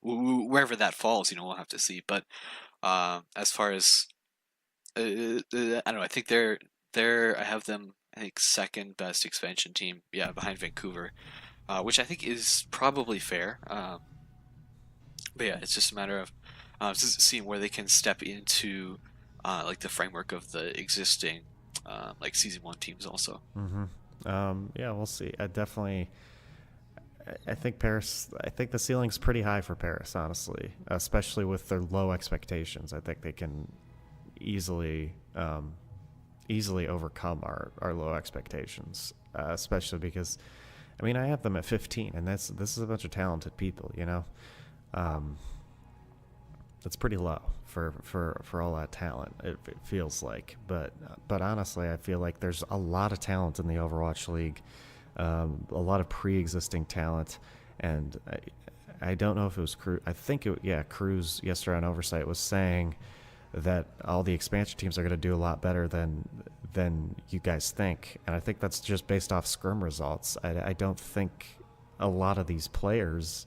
wherever that falls, we'll have to see. But as far as I don't know, I think they're I have them. I think second best expansion team, yeah, behind Vancouver, which I think is probably fair. But yeah, it's just a matter of seeing where they can step into like the framework of the existing like season 1 teams also. Mm-hmm. Yeah, we'll see. I think Paris. I think the ceiling's pretty high for Paris, honestly, especially with their low expectations. I think they can easily overcome our low expectations, especially because, I mean, I have them at 15, and this is a bunch of talented people, That's pretty low for all that talent, it feels like. But honestly, I feel like there's a lot of talent in the Overwatch League, a lot of pre-existing talent, and I don't know if it was Cruz. I think Cruz yesterday on Oversight was saying that all the expansion teams are going to do a lot better than you guys think, and I think that's just based off scrim results. I don't think a lot of these players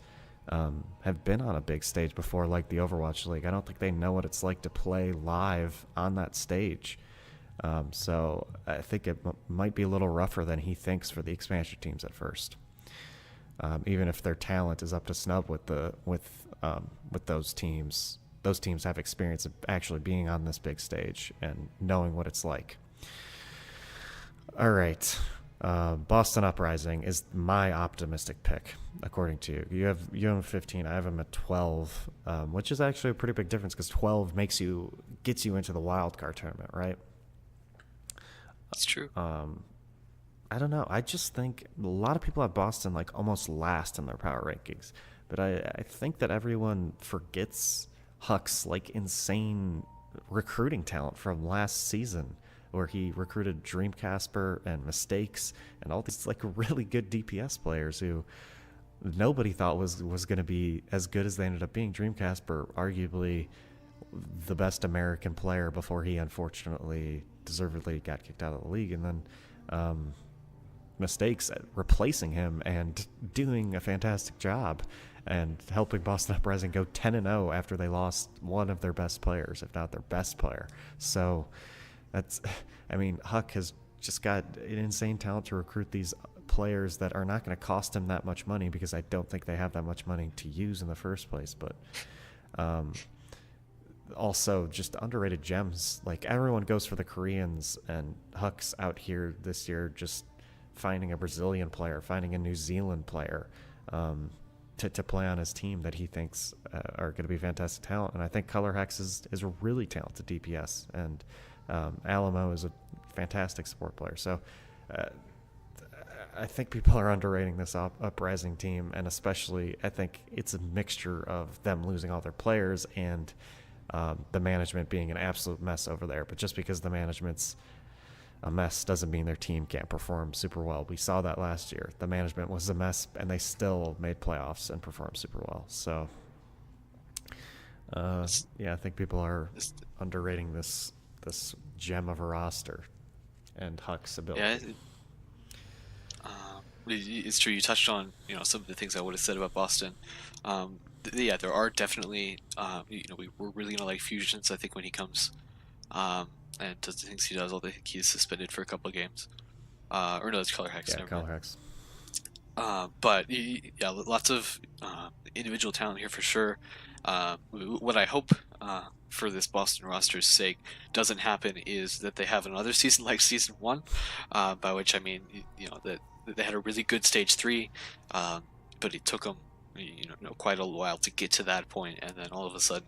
have been on a big stage before, like the Overwatch League. I don't think they know what it's like to play live on that stage. So I think it might be a little rougher than he thinks for the expansion teams at first. Even if their talent is up to snub with those teams. Those teams have experience of actually being on this big stage and knowing what it's like. All right. Boston Uprising is my optimistic pick, according to you. You have them at 15. I have them at 12, which is actually a pretty big difference because 12 gets you into the wild card tournament, right? That's true. I don't know. I just think a lot of people have Boston like almost last in their power rankings, but I think that everyone forgets Huck's like insane recruiting talent from last season, where he recruited Dreamcasper and Mistakes and all these like really good DPS players who nobody thought was going to be as good as they ended up being. Dream Casper, arguably the best American player before he unfortunately deservedly got kicked out of the league, and then mistakes at replacing him and doing a fantastic job and helping Boston Uprising go 10-0 after they lost one of their best players, if not their best player. So that's, I mean, Huck has just got an insane talent to recruit these players that are not going to cost him that much money, because I don't think they have that much money to use in the first place. But also just underrated gems. Like, everyone goes for the Koreans, and Huck's out here this year just finding a Brazilian player, finding a New Zealand player to play on his team that he thinks are going to be fantastic talent. And I think Color Hex is a really talented DPS, and Alamo is a fantastic support player. So I think people are underrating this Uprising team, and especially I think it's a mixture of them losing all their players and the management being an absolute mess over there. But just because the management's a mess doesn't mean their team can't perform super well. We saw that last year. The management was a mess, and they still made playoffs and performed super well. So, yeah, I think people are underrating this gem of a roster and Huck's ability. Yeah, it's true. You touched on some of the things I would have said about Boston. Yeah, there are definitely we're really gonna like Fusions. I think when he comes. And does the things he does, although I think he's suspended for a couple of games. Or no, it's Color Hex. Yeah, Color Hex. But yeah, lots of individual talent here for sure. What I hope for this Boston roster's sake doesn't happen is that they have another season like season 1, by which I mean that they had a really good stage 3, but it took them quite a while to get to that point, and then all of a sudden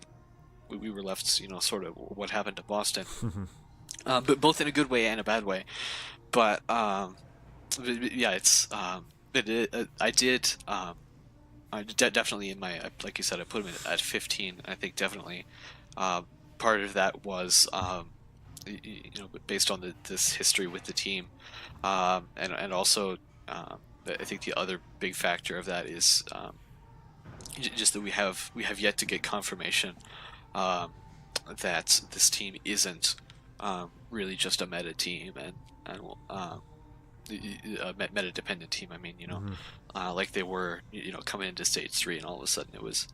we were left, sort of what happened to Boston, but both in a good way and a bad way. But yeah, it's I definitely in my, like you said, I put him at 15. I think definitely part of that was based on this history with the team, and also I think the other big factor of that is just that we have yet to get confirmation that this team isn't really just a meta team and a meta dependent team. I mean, like they were, coming into stage 3, and all of a sudden it was.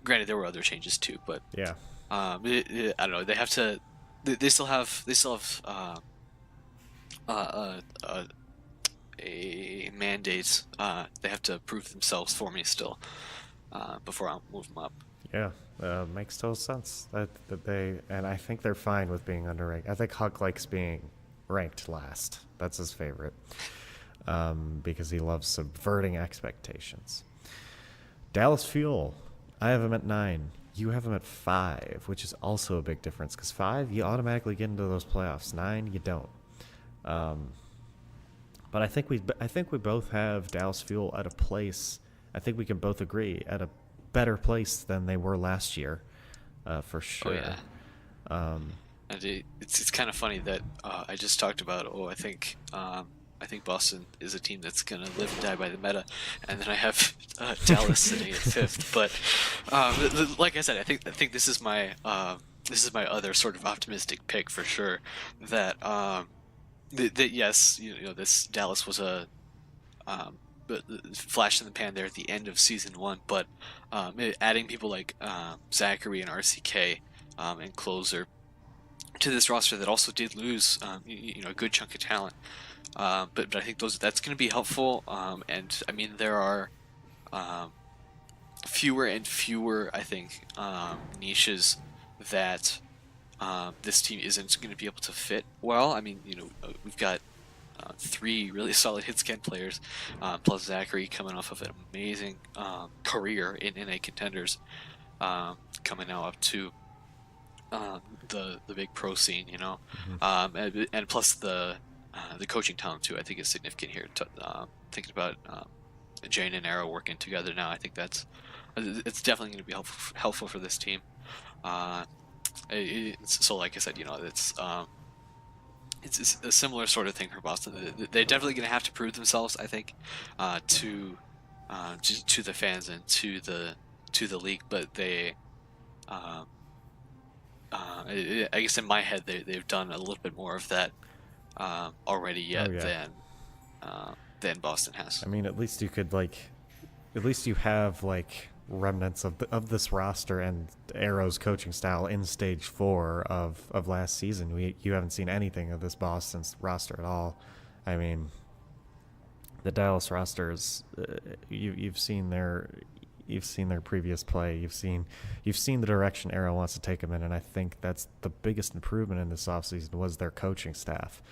Granted, there were other changes too, but yeah, I don't know. They have to. They still have a mandate. They have to prove themselves for me still before I'll move them up. Yeah, makes total sense. That they, and I think they're fine with being underranked. I think Huck likes being ranked last. That's his favorite, because he loves subverting expectations. Dallas Fuel, I have him at 9. You have him at 5, which is also a big difference, because 5 you automatically get into those playoffs. 9 you don't. But I think we both have Dallas Fuel at a place. I think we can both agree at a better place than they were last year, for sure. Oh, yeah. And it's kind of funny that I just talked about. I think Boston is a team that's gonna live and die by the meta, and then I have Dallas sitting at 5th. But like I said, I think this is my other sort of optimistic pick for sure. That that yes, this Dallas was a flash in the pan there at the end of season 1, but adding people like Zachary and RCK and Closer to this roster that also did lose a good chunk of talent, but I think that's going to be helpful, and I mean there are fewer and fewer, I think, niches that this team isn't going to be able to fit well. I mean, we've got 3 really solid hit scan players, plus Zachary coming off of an amazing career in NA contenders, coming now up to the big pro scene, and plus the coaching talent too. I think is significant here. Thinking about Jane and Arrow working together now, I think it's definitely going to be helpful for this team. So like I said, it's a similar sort of thing for Boston. They're definitely going to have to prove themselves, I think, to to the fans and to the league, but they um, I guess in my head they've done a little bit more of that already Oh yet yeah. than Boston has. I mean, at least you could at least you have like remnants of this roster and Arrow's coaching style in Stage 4 of last season. You haven't seen anything of this Boston's roster at all. I mean, the Dallas roster is you've seen their previous play. You've seen the direction Arrow wants to take them in, and I think that's the biggest improvement in this offseason was their coaching staff.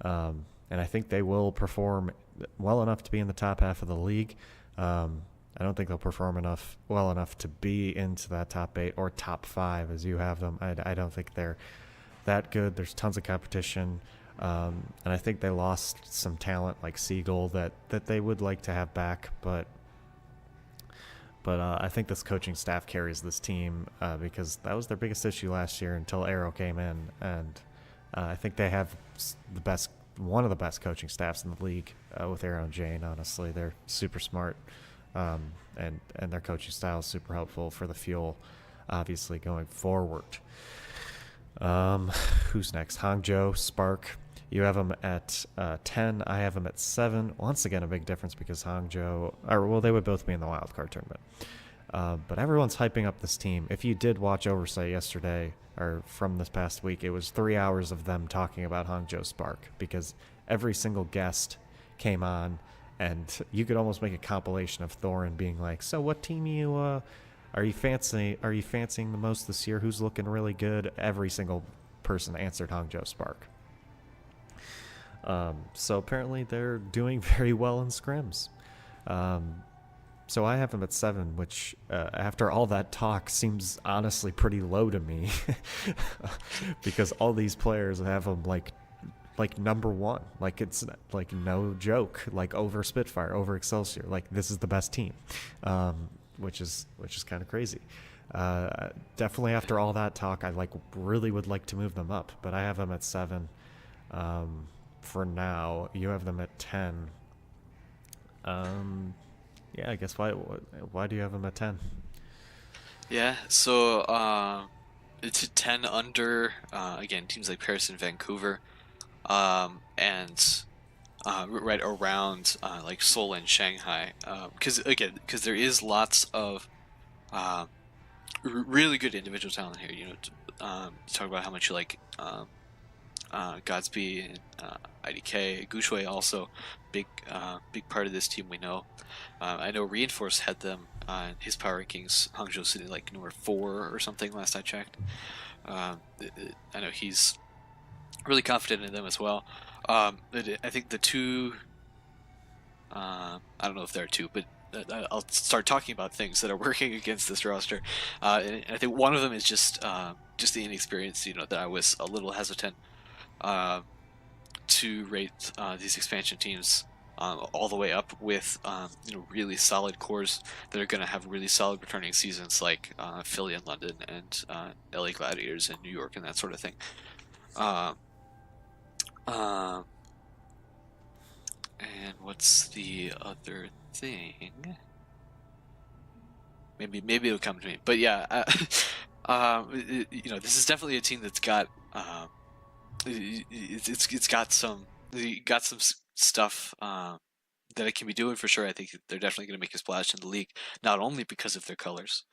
And I think they will perform well enough to be in the top half of the league. I don't think they'll perform well enough to be into that top 8 or top 5 as you have them. I don't think they're that good. There's tons of competition. And I think they lost some talent like Siegel that they would like to have back, but I think this coaching staff carries this team because that was their biggest issue last year until Arrow came in, and I think they have one of the best coaching staffs in the league with Arrow and Jane. Honestly, they're super smart, and their coaching style is super helpful for the Fuel, obviously going forward. Who's next? Hangzhou, Spark. You have them at 10. I have them at 7. Once again, a big difference because they would both be in the wildcard tournament. But everyone's hyping up this team. If you did watch Oversight yesterday, or from this past week, it was 3 hours of them talking about Hangzhou Spark because every single guest came on, and you could almost make a compilation of Thorin being like, "So, what team are you fancying the most this year? Who's looking really good?" Every single person answered Hangzhou Spark. So apparently they're doing very well in scrims. So I have them at 7, which after all that talk seems honestly pretty low to me because all these players have them like number 1. Like it's like no joke, like over Spitfire, over Excelsior. Like this is the best team, which is kind of crazy. Definitely after all that talk, I really would like to move them up, but I have them at 7. For now, you have them at 10. Yeah, I guess why do you have them at 10? Yeah, so it's a 10 under again teams like Paris and Vancouver, and right around like Seoul and Shanghai, because there is lots of really good individual talent here. You talk about how much you like Godspeed and IDK, Gushui also big part of this team. We know. I know Reinforce had them in his power rankings. Hangzhou sitting like number 4 or something last I checked. I know he's really confident in them as well. I think the two. I don't know if there are two, but I'll start talking about things that are working against this roster. And I think one of them is just the inexperience. That I was a little hesitant to rate these expansion teams all the way up with really solid cores that are going to have really solid returning seasons like Philly and London and LA Gladiators and New York and that sort of thing. And what's the other thing? Maybe it'll come to me. But yeah, this is definitely a team that's got it's got some stuff that it can be doing for sure. I think they're definitely going to make a splash in the league, not only because of their colors,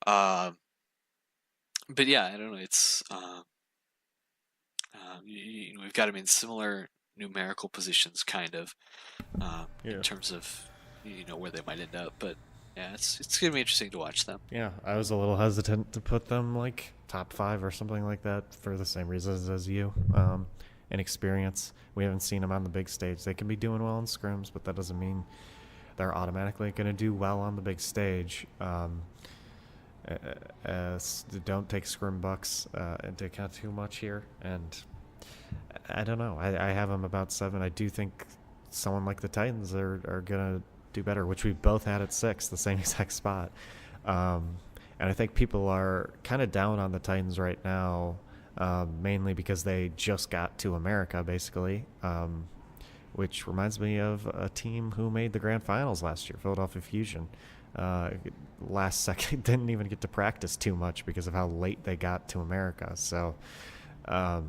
but yeah, I don't know. It's we've got them in similar numerical positions, kind of, in terms of where they might end up. But yeah, it's gonna be interesting to watch them. Yeah, I was a little hesitant to put them like top 5 or something like that for the same reasons as you. Inexperience. We haven't seen them on the big stage. They can be doing well in scrims, but that doesn't mean they're automatically going to do well on the big stage. Don't take scrim bucks into account too much here. And I don't know. I have them about 7. I do think someone like the Titans are going to do better, which we both had at 6, the same exact spot. And I think people are kind of down on the Titans right now, mainly because they just got to America, basically. which reminds me of a team who made the grand finals last year, Philadelphia Fusion. Uh, Last second, didn't even get to practice too much because of how late they got to America. So I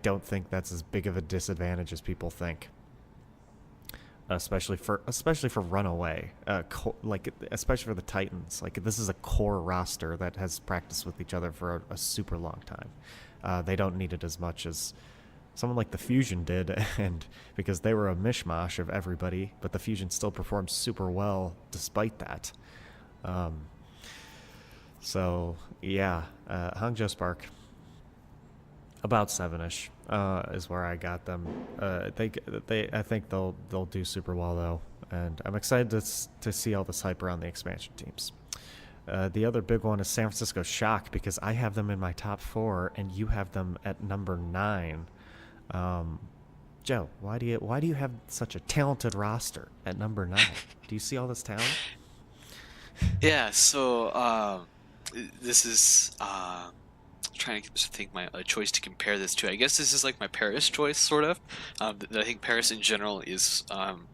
don't think that's as big of a disadvantage as people think, especially for runaway, like especially for the Titans. Like this is a core roster that has practiced with each other for a super long time. They don't need it as much as someone like the Fusion did, and because they were a mishmash of everybody, but the Fusion still performed super well despite that. So yeah, Hangzhou Spark about 7-ish is where I got them. I think they'll do super well though, and I'm excited to see all this hype around the expansion teams. The other big one is San Francisco Shock because I have them in my top 4 and you have them at number 9. Joe, why do you have such a talented roster at number 9? Do you see all this talent? Yeah, so this is trying to think my a choice to compare this to. I guess this is like my Paris choice, sort of. I think Paris in general is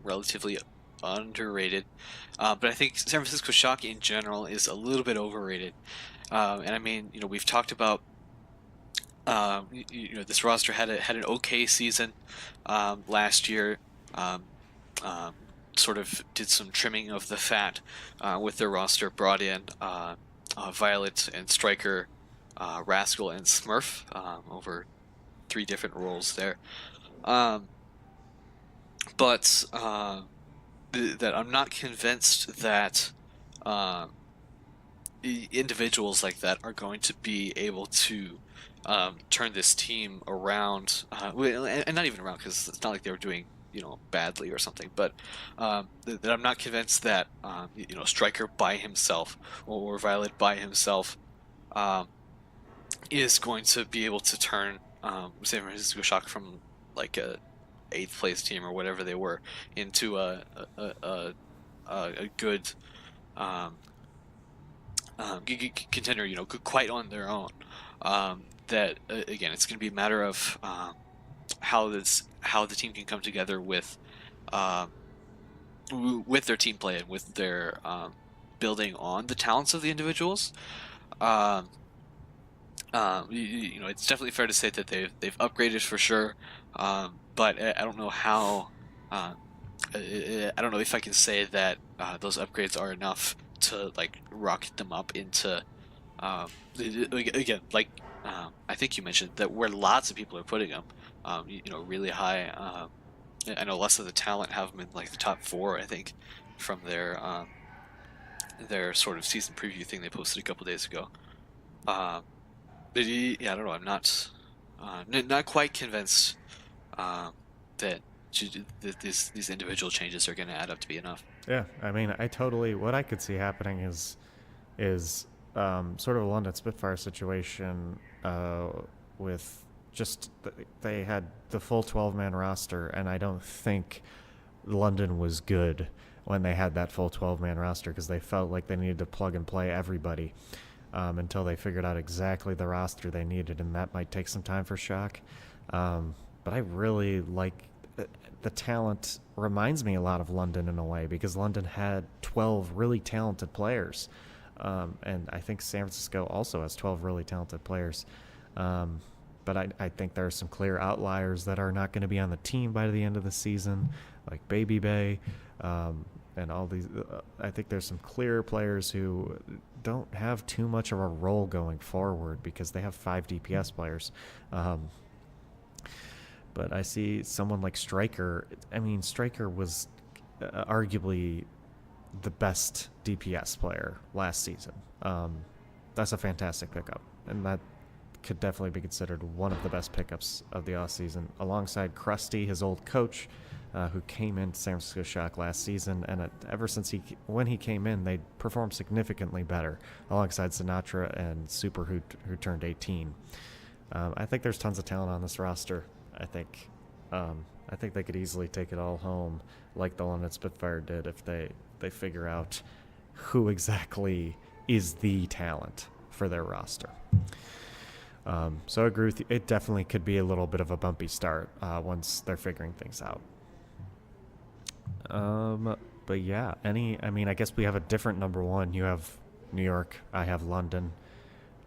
relatively underrated, but I think San Francisco Shock in general is a little bit overrated. And I mean, we've talked about this roster had an okay season last year. Um, Sort of did some trimming of the fat with their roster, brought in Violet and Striker, Rascal and Smurf over 3 different roles there. But that I'm not convinced that individuals like that are going to be able to turn this team around, and not even around because it's not like they were doing badly or something, but that I'm not convinced that Striker by himself or Violet by himself is going to be able to turn San Francisco Shock from like a 8th place team or whatever they were into a good contender, quite on their own. That again, it's going to be a matter of how the team can come together with their team play and with their building on the talents of the individuals. It's definitely fair to say that they've upgraded for sure, but I don't know how. I don't know if I can say that those upgrades are enough to like rocket them up into again, like I think you mentioned that where lots of people are putting them, really high. I know less of the talent have them in like the top 4, I think, from their sort of season preview thing they posted a couple days ago. Yeah, I don't know. I'm not quite convinced that these individual changes are going to add up to be enough. Yeah, I mean, what I could see happening is sort of a London Spitfire situation with just they had the full 12-man roster, and I don't think London was good when they had that full 12-man roster because they felt like they needed to plug and play everybody until they figured out exactly the roster they needed, and that might take some time for Shock. But I really like the talent. Reminds me a lot of London in a way because London had 12 really talented players, and I think San Francisco also has 12 really talented players. But I think there are some clear outliers that are not going to be on the team by the end of the season, like Baby Bay, and all these. I think there's some clear players who don't have too much of a role going forward because they have 5 DPS players. But I see someone like Striker. I mean, Striker was arguably the best DPS player last season. That's a fantastic pickup, and that could definitely be considered one of the best pickups of the offseason, alongside Krusty, his old coach, who came into San Francisco Shock last season, and ever since when he came in, they performed significantly better, alongside Sinatra and Super, who turned 18. I think there's tons of talent on this roster. I think they could easily take it all home, like the London Spitfire did, if they figure out who exactly is the talent for their roster. So I agree with you. It definitely could be a little bit of a bumpy start once they're figuring things out. But yeah, I mean, I guess we have a different number one. You have New York, I have London.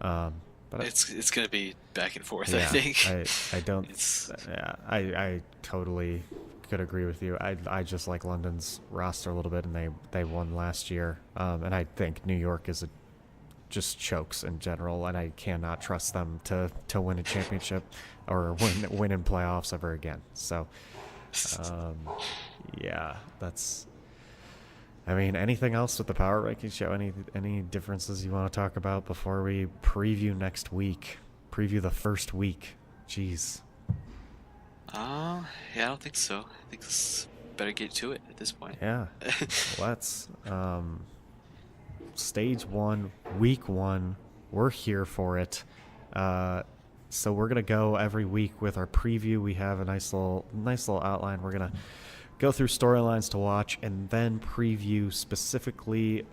Um, but It's gonna be back and forth, I yeah, think. I don't. It's Yeah, I totally could agree with you. I just like London's roster a little bit, and they won last year. And I think New York is a just chokes in general, and I cannot trust them to win a championship or win in playoffs ever again. So, um, yeah, that's. I mean, anything else with the power rankings show? Any differences you want to talk about before we preview next week? Preview the first week. Jeez. yeah, I don't think so. I think it's better get to it at this point. Yeah. Let's. Stage one, week one. We're here for it. So we're gonna go every week with our preview. We have a nice little outline. We're gonna go through storylines to watch and then preview specifically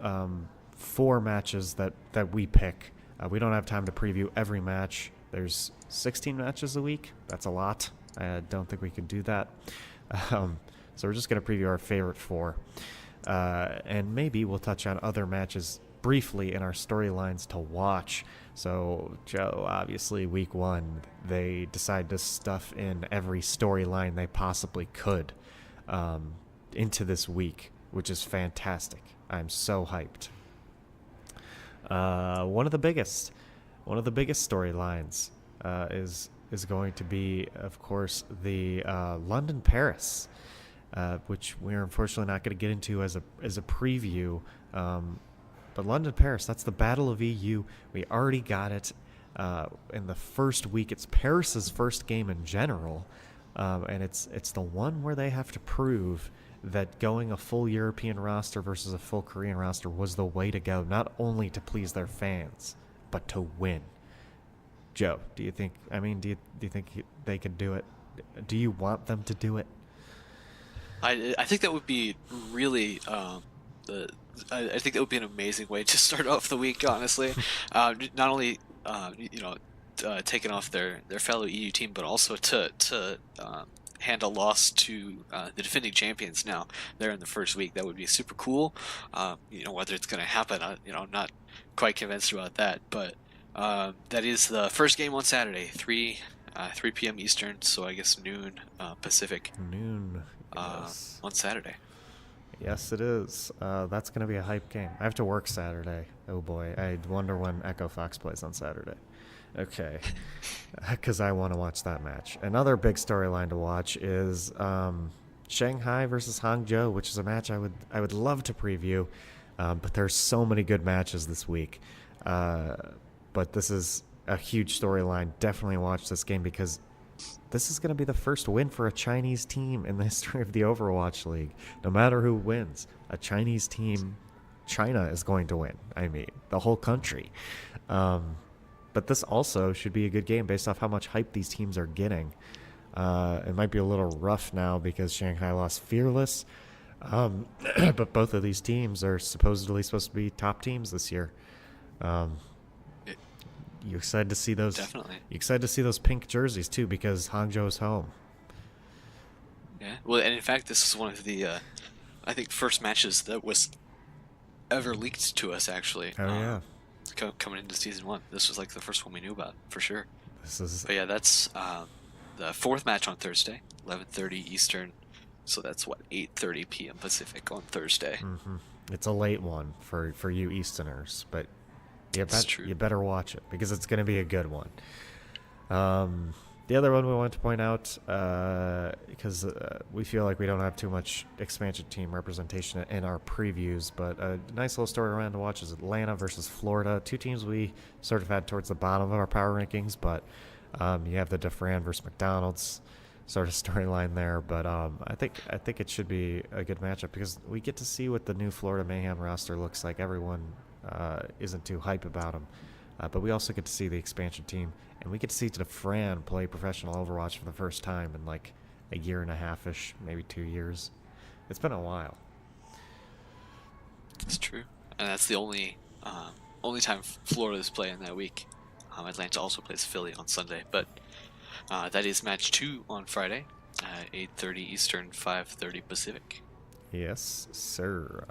4 matches that we pick. We don't have time to preview every match. There's 16 matches a week. That's a lot. I don't think we can do that. So we're just going to preview our favorite 4. And maybe we'll touch on other matches briefly in our storylines to watch. So, Joe, obviously, week 1, they decide to stuff in every storyline they possibly could into this week, which is fantastic. I'm so hyped. One of the biggest storylines is going to be, of course, the London Paris, which we're unfortunately not going to get into as a preview. But London Paris, that's the Battle of EU. We already got it in the first week. It's Paris's first game in general, and it's the one where they have to prove that going a full European roster versus a full Korean roster was the way to go, not only to please their fans, but to win. Joe, do you think? I mean, do you think they can do it? Do you want them to do it? I think that would be really the I think that would be an amazing way to start off the week. Honestly, not only taking off their fellow EU team, but also to hand a loss to the defending champions. Now they're in the first week. That would be super cool. Whether it's going to happen, I'm not quite convinced about that. But that is the first game on Saturday, 3 p.m. Eastern, so I guess noon Pacific. Noon. Yes. On Saturday. Yes, it is. That's going to be a hype game. I have to work Saturday. Oh boy. I wonder when Echo Fox plays on Saturday. Okay. Because I want to watch that match. Another big storyline to watch is Shanghai versus Hangzhou, which is a match I would love to preview. But there's so many good matches this week. But this is a huge storyline. Definitely watch this game because this is going to be the first win for a Chinese team in the history of the Overwatch League. No matter who wins, a Chinese team, China is going to win. I mean, the whole country. But this also should be a good game based off how much hype these teams are getting. It might be a little rough now because Shanghai lost Fearless. But both of these teams are supposed to be top teams this year. You excited to see those? Definitely. You excited to see those pink jerseys too because Hangzhou's home. Yeah. Well, and in fact, this is one of the I think first matches that was ever leaked to us. Actually. Oh yeah. Coming into season 1, this was like the first one we knew about for sure. But yeah, that's the 4th match on Thursday, 11:30 Eastern. So that's 8:30 p.m. Pacific on Thursday. Mm-hmm. It's a late one for you Easterners, but you better watch it because it's going to be a good one. The other one we want to point out, because we feel like we don't have too much expansion team representation in our previews, but a nice little story around to watch is Atlanta versus Florida. 2 teams we sort of had towards the bottom of our power rankings, but you have the DeFran versus McDonald's sort of storyline there. But I think it should be a good matchup because we get to see what the new Florida Mayhem roster looks like. Everyone isn't too hype about them. But we also get to see the expansion team, and we get to see DeFran play professional Overwatch for the first time in like a year and a half-ish, maybe 2 years. It's been a while. It's true, and that's the only time Florida's playing that week. Atlanta also plays Philly on Sunday, but that is match 2 on Friday, 8:30 Eastern, 5:30 Pacific. Yes, sir.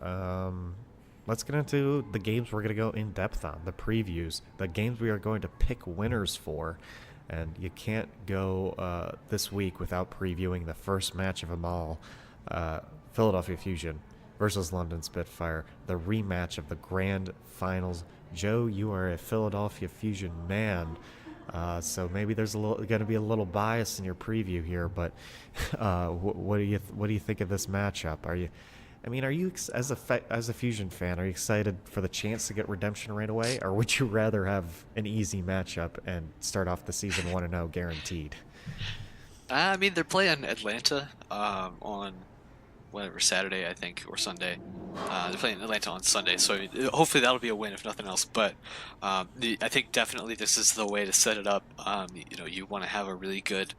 Let's get into the games we're going to go in depth on, the previews, the games we are going to pick winners for. And you can't go this week without previewing the first match of them all, Philadelphia Fusion versus London Spitfire, the rematch of the grand finals. Joe, you are a Philadelphia Fusion man, so maybe there's going to be a little bias in your preview here. But what do you think of this matchup? As a Fusion fan, are you excited for the chance to get redemption right away, or would you rather have an easy matchup and start off the season 1-0 guaranteed? I mean, they're playing Atlanta on whatever Saturday, I think, or Sunday. They're playing Atlanta on Sunday, so I mean, hopefully that'll be a win if nothing else. But I think definitely this is the way to set it up. You want to have a really good,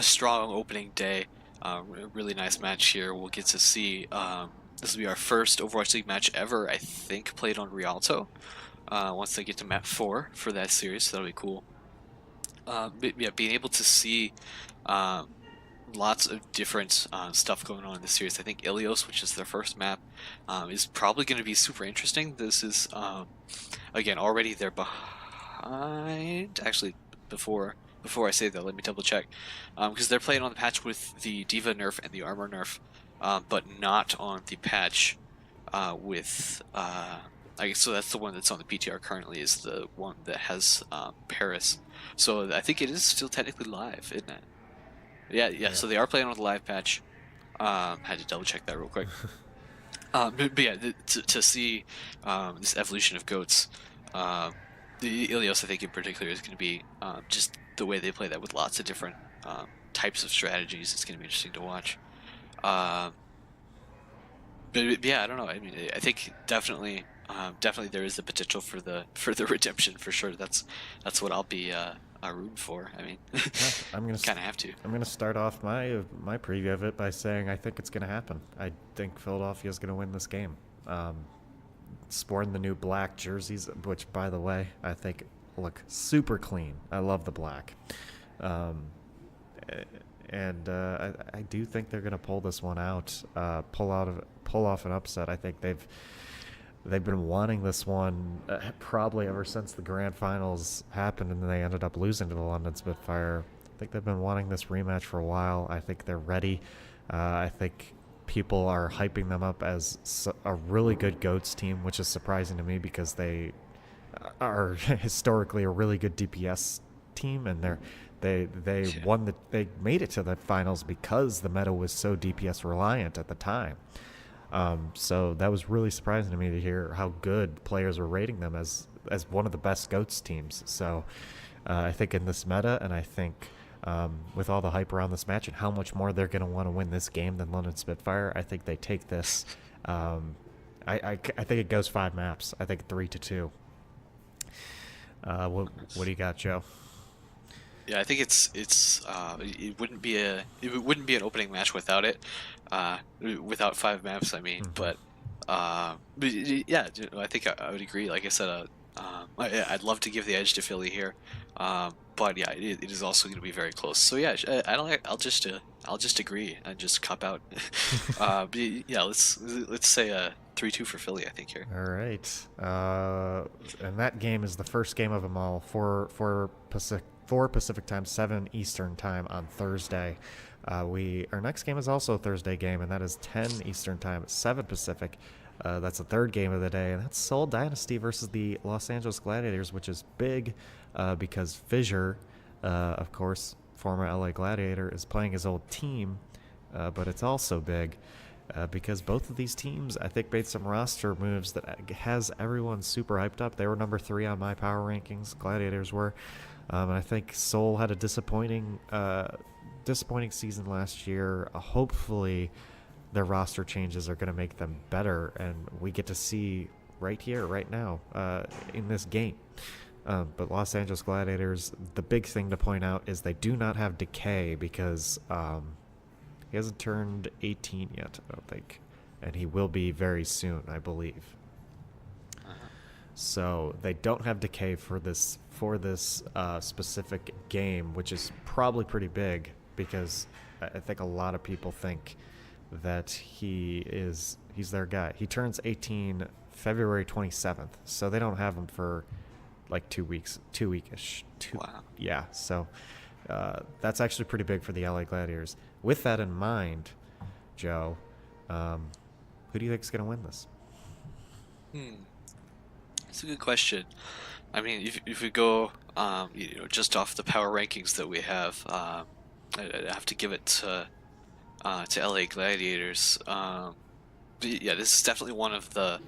strong opening day. A really nice match here. We'll get to see. This will be our first Overwatch League match ever, I think, played on Rialto. Once they get to map 4 for that series, so that'll be cool. But yeah, being able to see lots of different stuff going on in this series. I think Ilios, which is their first map, is probably going to be super interesting. This is, again, already they're behind. Actually, before I say that, let me double check. Because they're playing on the patch with the D.Va nerf and the armor nerf, but not on the patch with... I guess so that's the one that's on the PTR currently, is the one that has Paris. So I think it is still technically live, isn't it? Yeah, so they are playing on the live patch. Had to double check that real quick. But yeah, to see this evolution of goats, the Ilios, I think in particular, is going to be just the way they play that with lots of different types of strategies. It's going to be interesting to watch. But yeah, I don't know. I mean, I think definitely there is the potential for the redemption for sure. That's what I'll be rooting for. I mean, I'm gonna kind of have to. I'm gonna start off my preview of it by saying I think it's gonna happen. I think Philadelphia is gonna win this game. Sporting the new black jerseys, which by the way I think look super clean. I love the black, and I do think they're gonna pull this one out, pull off an upset. I think they've been wanting this one probably ever since the grand finals happened and they ended up losing to the London Spitfire. I think they've been wanting this rematch for a while. I think they're ready. I think people are hyping them up as a really good GOATS team, which is surprising to me because they are historically a really good DPS team, and they made it to the finals because the meta was so DPS reliant at the time. So that was really surprising to me to hear how good players were rating them as one of the best GOATS teams. So I think in this meta, and I think with all the hype around this match and how much more they're going to want to win this game than London Spitfire, I think they take this. I think it goes 5 maps. I think 3-2. What do you got, Joe? Yeah, I think it wouldn't be an opening match without it, without 5 maps. I mean, but yeah, I think I would agree. Like I said, I'd love to give the edge to Philly here, but yeah, it is also going to be very close. So yeah, I'll just agree and just cop out. But yeah, let's say 3-2 for Philly, I think here. All right, and that game is the first game of them all for Pacific time, 7 Eastern time on Thursday. Our next game is also a Thursday game, and that is 10 Eastern time, 7 Pacific. That's the third game of the day, and that's Seoul Dynasty versus the Los Angeles Gladiators, which is big because Fissure, of course, former LA Gladiator, is playing his old team, but it's also big because both of these teams, I think, made some roster moves that has everyone super hyped up. They were number 3 on my power rankings. Gladiators were. And I think Seoul had a disappointing season last year. Hopefully, their roster changes are going to make them better, and we get to see right here, right now, in this game. But Los Angeles Gladiators, the big thing to point out is they do not have Decay because he hasn't turned 18 yet, I don't think, and he will be very soon, I believe. So they don't have Decay for this specific game, which is probably pretty big because I think a lot of people think that he's their guy. He turns 18 February 27th, so they don't have him for like 2 weeks, 2 weekish. Wow. Yeah, so that's actually pretty big for the LA Gladiators. With that in mind, Joe, who do you think is going to win this? It's a good question. I mean, if we go, just off the power rankings that we have, I'd have to give it to LA Gladiators. But yeah, this is definitely one of the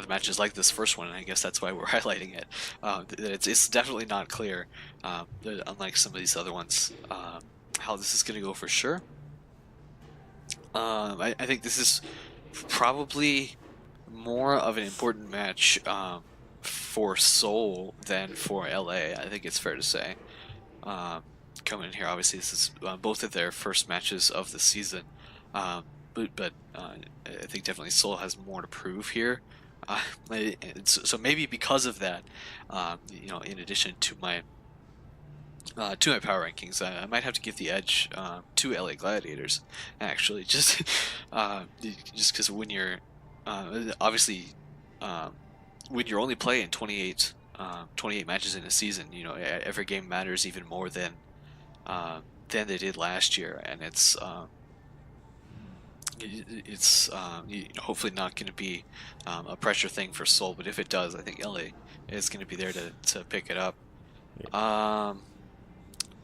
matches like this first one, and I guess that's why we're highlighting it. It's definitely not clear, unlike some of these other ones, how this is going to go for sure. I think this is probably more of an important match for Seoul than for LA. I think it's fair to say. Coming in here, obviously, this is both of their first matches of the season. But I think definitely Seoul has more to prove here. So maybe because of that, in addition to my power rankings, I might have to give the edge to LA Gladiators. Actually, just because when you're obviously when you're only playing 28 matches in a season, every game matters even more than they did last year, and it's hopefully not going to be a pressure thing for Seoul, but if it does, I think LA is going to be there to pick it up.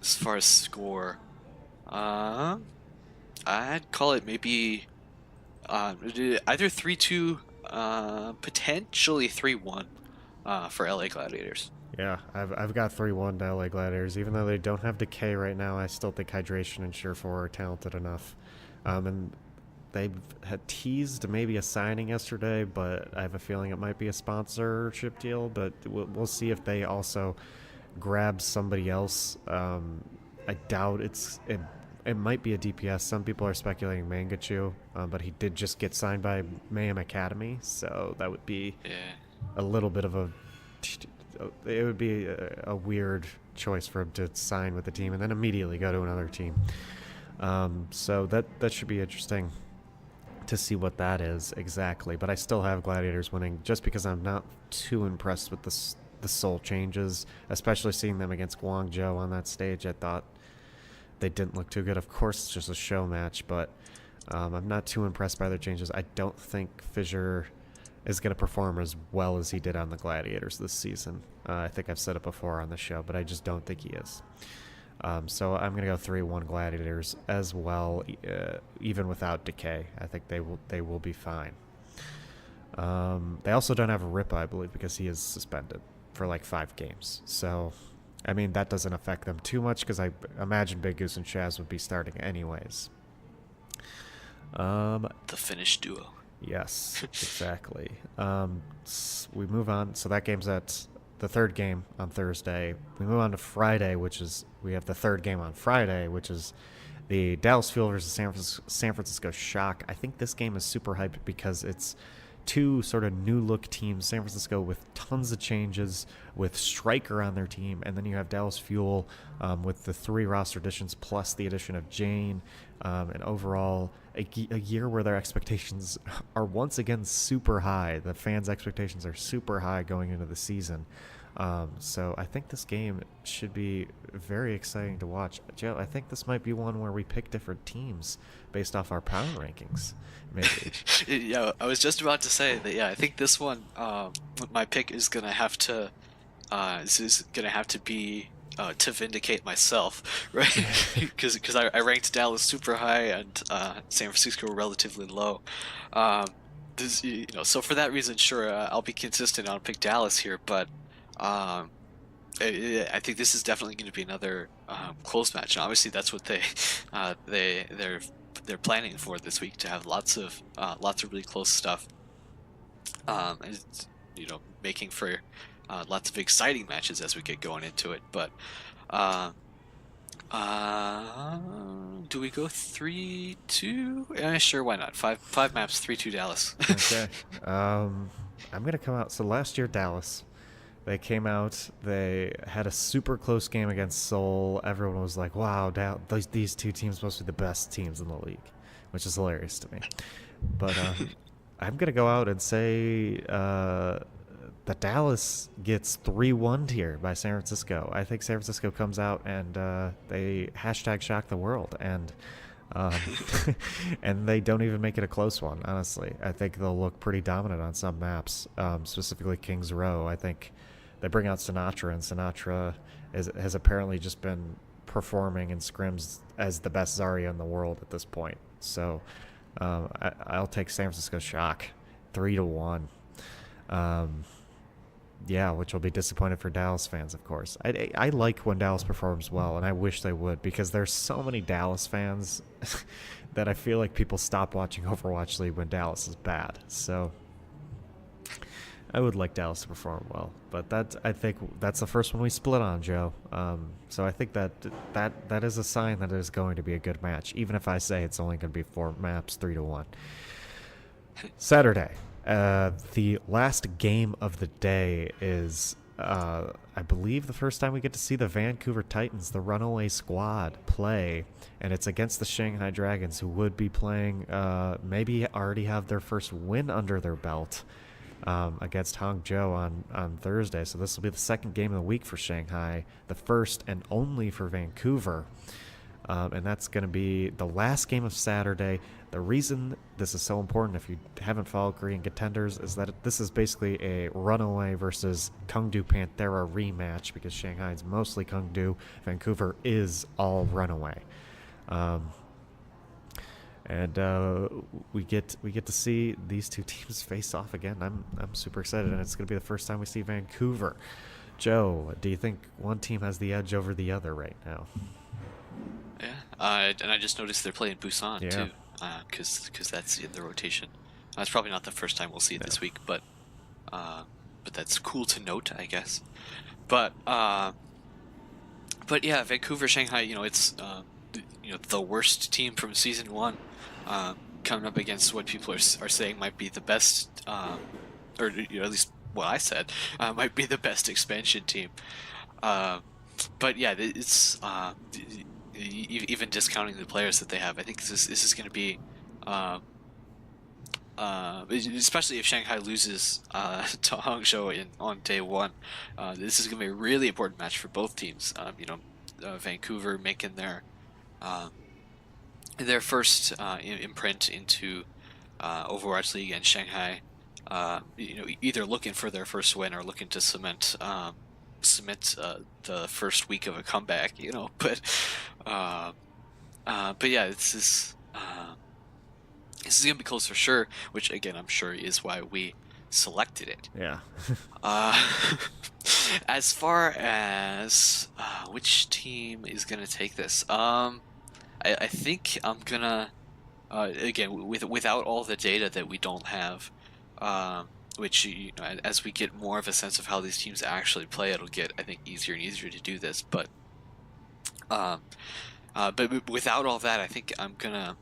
As far as score, I'd call it maybe either 3-2, potentially 3-1 for LA Gladiators. Yeah, I've got 3-1 to LA Gladiators. Even though they don't have Decay right now, I still think Hydration and Surefour are talented enough. And they had teased maybe a signing yesterday, but I have a feeling it might be a sponsorship deal. But we'll see if they also grab somebody else. I doubt it might be a DPS. Some people are speculating Mangachu, but he did just get signed by Mayhem Academy, so that would be a little bit of it would be a weird choice for him to sign with the team and then immediately go to another team. So that should be interesting to see what that is exactly. But I still have Gladiators winning just because I'm not too impressed with the Seoul changes, especially seeing them against Guangzhou on that stage. I thought they didn't look too good. Of course, it's just a show match, but I'm not too impressed by their changes. I don't think Fissure is going to perform as well as he did on the Gladiators this season. I think I've said it before on the show, but I just don't think he is. So I'm going to go 3-1 Gladiators as well, even without Decay. I think they will be fine. They also don't have Ripa, I believe, because he is suspended for like 5 games. So, I mean, that doesn't affect them too much because I imagine Big Goose and Chaz would be starting anyways. The Finnish duo. Yes, exactly. We move on. So that game's at the third game on Thursday. We move on to Friday, we have the third game on Friday, which is the Dallas Fuel versus San Francisco Shock. I think this game is super hyped because it's two sort of new look teams. San Francisco with tons of changes, with Striker on their team, and then you have Dallas Fuel with the 3 roster additions plus the addition of Jane, and overall a year where their expectations are once again super high. The fans' expectations are super high going into the season. So I think this game should be very exciting to watch. Joe, I think this might be one where we pick different teams based off our power rankings, maybe. Yeah, I was just about to say that. Yeah, I think this one, my pick is gonna have to be to vindicate myself, right? Because I ranked Dallas super high and San Francisco relatively low. So for that reason, sure, I'll be consistent. I'll pick Dallas here, but I think this is definitely going to be another close match. And obviously, that's what they're planning for this week, to have lots of really close stuff. And making for lots of exciting matches as we get going into it. But do we go 3-2? Sure, why not? Five maps, 3-2 Dallas. Okay. I'm gonna come out. So last year, Dallas, they came out. They had a super close game against Seoul. Everyone was like, "Wow, these two teams must be the best teams in the league." which is hilarious to me. But I'm gonna go out and say that Dallas gets 3-1 here by San Francisco. I think San Francisco comes out and they hashtag shock the world, and um, and they don't even make it a close one. Honestly, I think they'll look pretty dominant on some maps, specifically Kings Row. I think they bring out Sinatra, and Sinatra has apparently just been performing in scrims as the best Zarya in the world at this point. So I'll take San Francisco shock, 3-1. Um, yeah, which will be disappointed for Dallas fans, of course. I like when Dallas performs well, and I wish they would, because there's so many Dallas fans that I feel like people stop watching Overwatch League when Dallas is bad. So I would like Dallas to perform well, but I think that's the first one we split on, Joe. So I think that is a sign that it is going to be a good match, even if I say it's only going to be 4 maps, 3-1. Saturday. The last game of the day is, I believe, the first time we get to see the Vancouver Titans, the runaway squad, play. And it's against the Shanghai Dragons, who would be playing, maybe already have their first win under their belt against Hangzhou on Thursday. So this will be the second game of the week for Shanghai, the first and only for Vancouver. And that's going to be the last game of Saturday. The reason this is so important, if you haven't followed Korean Contenders, is that this is basically a Runaway versus Chengdu Panthera rematch, because Shanghai is mostly Chengdu, Vancouver is all Runaway. And we get to see these two teams face off again. I'm super excited, and it's going to be the first time we see Vancouver. Joe, do you think one team has the edge over the other right now? Yeah, and I just noticed they're playing Busan Yeah. too, because that's in the rotation. It's probably not the first time we'll see it this week, but that's cool to note, I guess. But yeah, Vancouver, Shanghai. It's the worst team from season 1, coming up against what people are saying might be the best, or at least what I said might be the best expansion team. But yeah, it's even discounting the players that they have, I think this is going to be, especially if Shanghai loses to Hangzhou on day 1, this is going to be a really important match for both teams. Vancouver making their first imprint into Overwatch League, and Shanghai, either looking for their first win or looking to cement the first week of a comeback, but yeah, this is gonna be close for sure, which again I'm sure is why we selected it. Yeah. As far as which team is gonna take this, I think I'm gonna again, without all the data that we don't have, which, as we get more of a sense of how these teams actually play, it'll get, I think, easier and easier to do this. But without all that, I think I'm gonna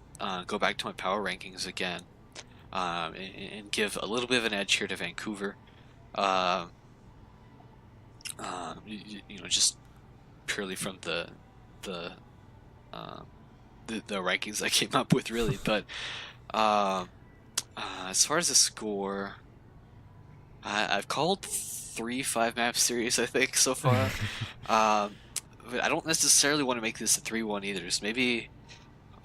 go back to my power rankings again, and give a little bit of an edge here to Vancouver. Just purely from the rankings I came up with, really. But as far as the score, I've called 3 5-map series, I think, so far. But I don't necessarily want to make this a 3-1 either. So maybe,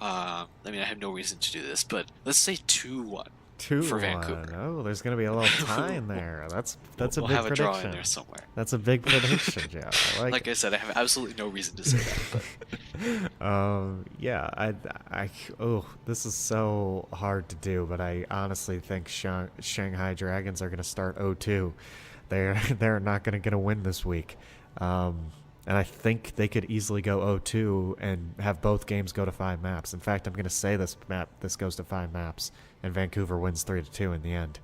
I have no reason to do this, but let's say 2-1 for Vancouver. Oh, there's going to be a little tie in there. That's We'll a big have a prediction. draw in there somewhere. That's a big prediction, Joe. I like Like I said, I have absolutely no reason to say that. But yeah, this is so hard to do, but I honestly think Shanghai Dragons are going to start 0-2. They're not going to get a win this week. And I think they could easily go 0-2 and have both games go to 5 maps. In fact, I'm going to say this goes to 5 maps, and Vancouver wins 3-2 in the end.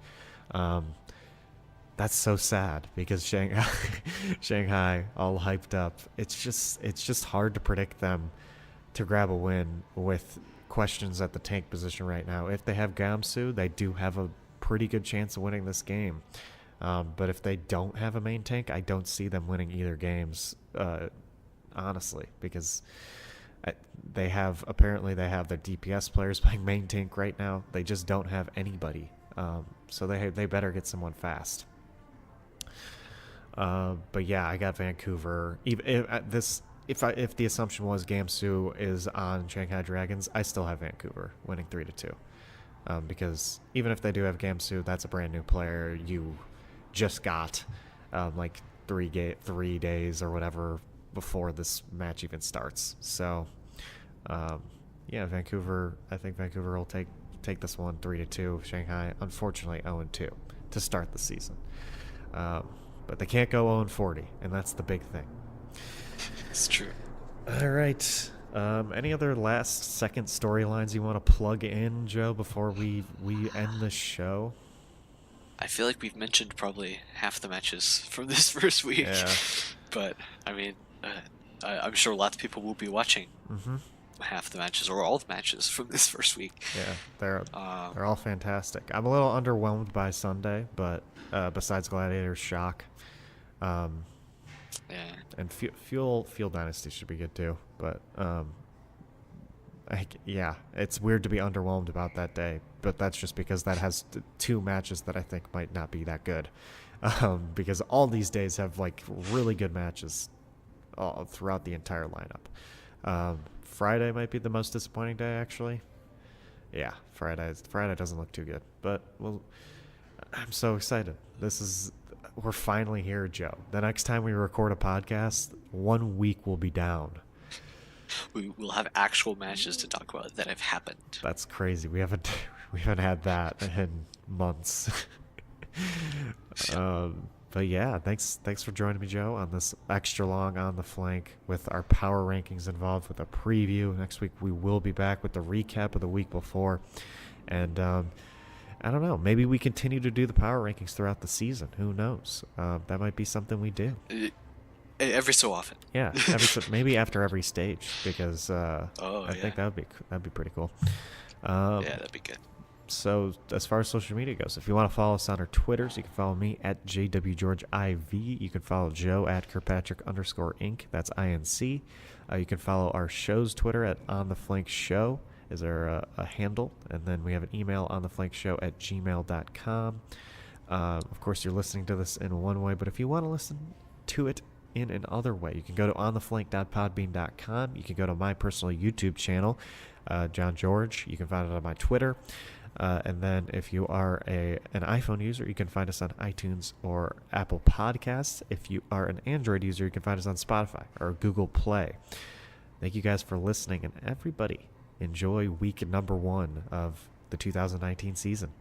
That's so sad, because Shanghai all hyped up. It's just hard to predict them to grab a win with questions at the tank position right now. If they have Gamsu, they do have a pretty good chance of winning this game. But if they don't have a main tank, I don't see them winning either games, honestly, because I, they have apparently they have their DPS players playing main tank right now. They just don't have anybody. So they better get someone fast. But yeah, I got Vancouver. Even if the assumption was Gamsu is on Shanghai Dragons, I still have Vancouver winning 3-2. Because even if they do have Gamsu, that's a brand new player you just got like 3 days or whatever before this match even starts. So yeah, Vancouver. I think Vancouver will take this one 3-2. Shanghai, unfortunately, 0-2 to start the season. But they can't go 0-40, and that's the big thing. It's true. All right. Any other last second storylines you want to plug in, Joe, before we end the show? I feel like we've mentioned probably half the matches from this first week. Yeah. But I mean, I'm sure lots of people will be watching half the matches or all the matches from this first week. Yeah, they're all fantastic. I'm a little underwhelmed by Sunday, but besides Gladiator's shock, Yeah. and Fuel Dynasty should be good too. But yeah, it's weird to be underwhelmed about that day, but that's just because that has two matches that I think might not be that good. Because all these days have like really good matches throughout the entire lineup. Friday might be the most disappointing day, actually. Yeah, Friday doesn't look too good, but well, I'm so excited. We're finally here, Joe. The next time we record a podcast, 1 week will be down. We will have actual matches to talk about that have happened. That's crazy. We haven't had that in months. But yeah, thanks for joining me, Joe, on this extra long On the Flank with our power rankings involved with a preview. Next week we will be back with the recap of the week before, and I don't know, maybe we continue to do the power rankings throughout the season. Who knows? That might be something we do. Every so often. Yeah, maybe after every stage, because I yeah. think that'd be pretty cool. Yeah, that'd be good. So as far as social media goes, if you want to follow us on our Twitters, you can follow me at JWGeorgeIV. You can follow Joe at Kirkpatrick_Inc. That's INC. You can follow our show's Twitter at On The Flank Show. Is there a handle? And then we have an email, ontheflankshow@gmail.com. Of course, you're listening to this in one way, but if you want to listen to it in another way, you can go to ontheflank.podbean.com. You can go to my personal YouTube channel, John George. You can find it on my Twitter. And then if you are an iPhone user, you can find us on iTunes or Apple Podcasts. If you are an Android user, you can find us on Spotify or Google Play. Thank you guys for listening, and everybody enjoy week number 1 of the 2019 season.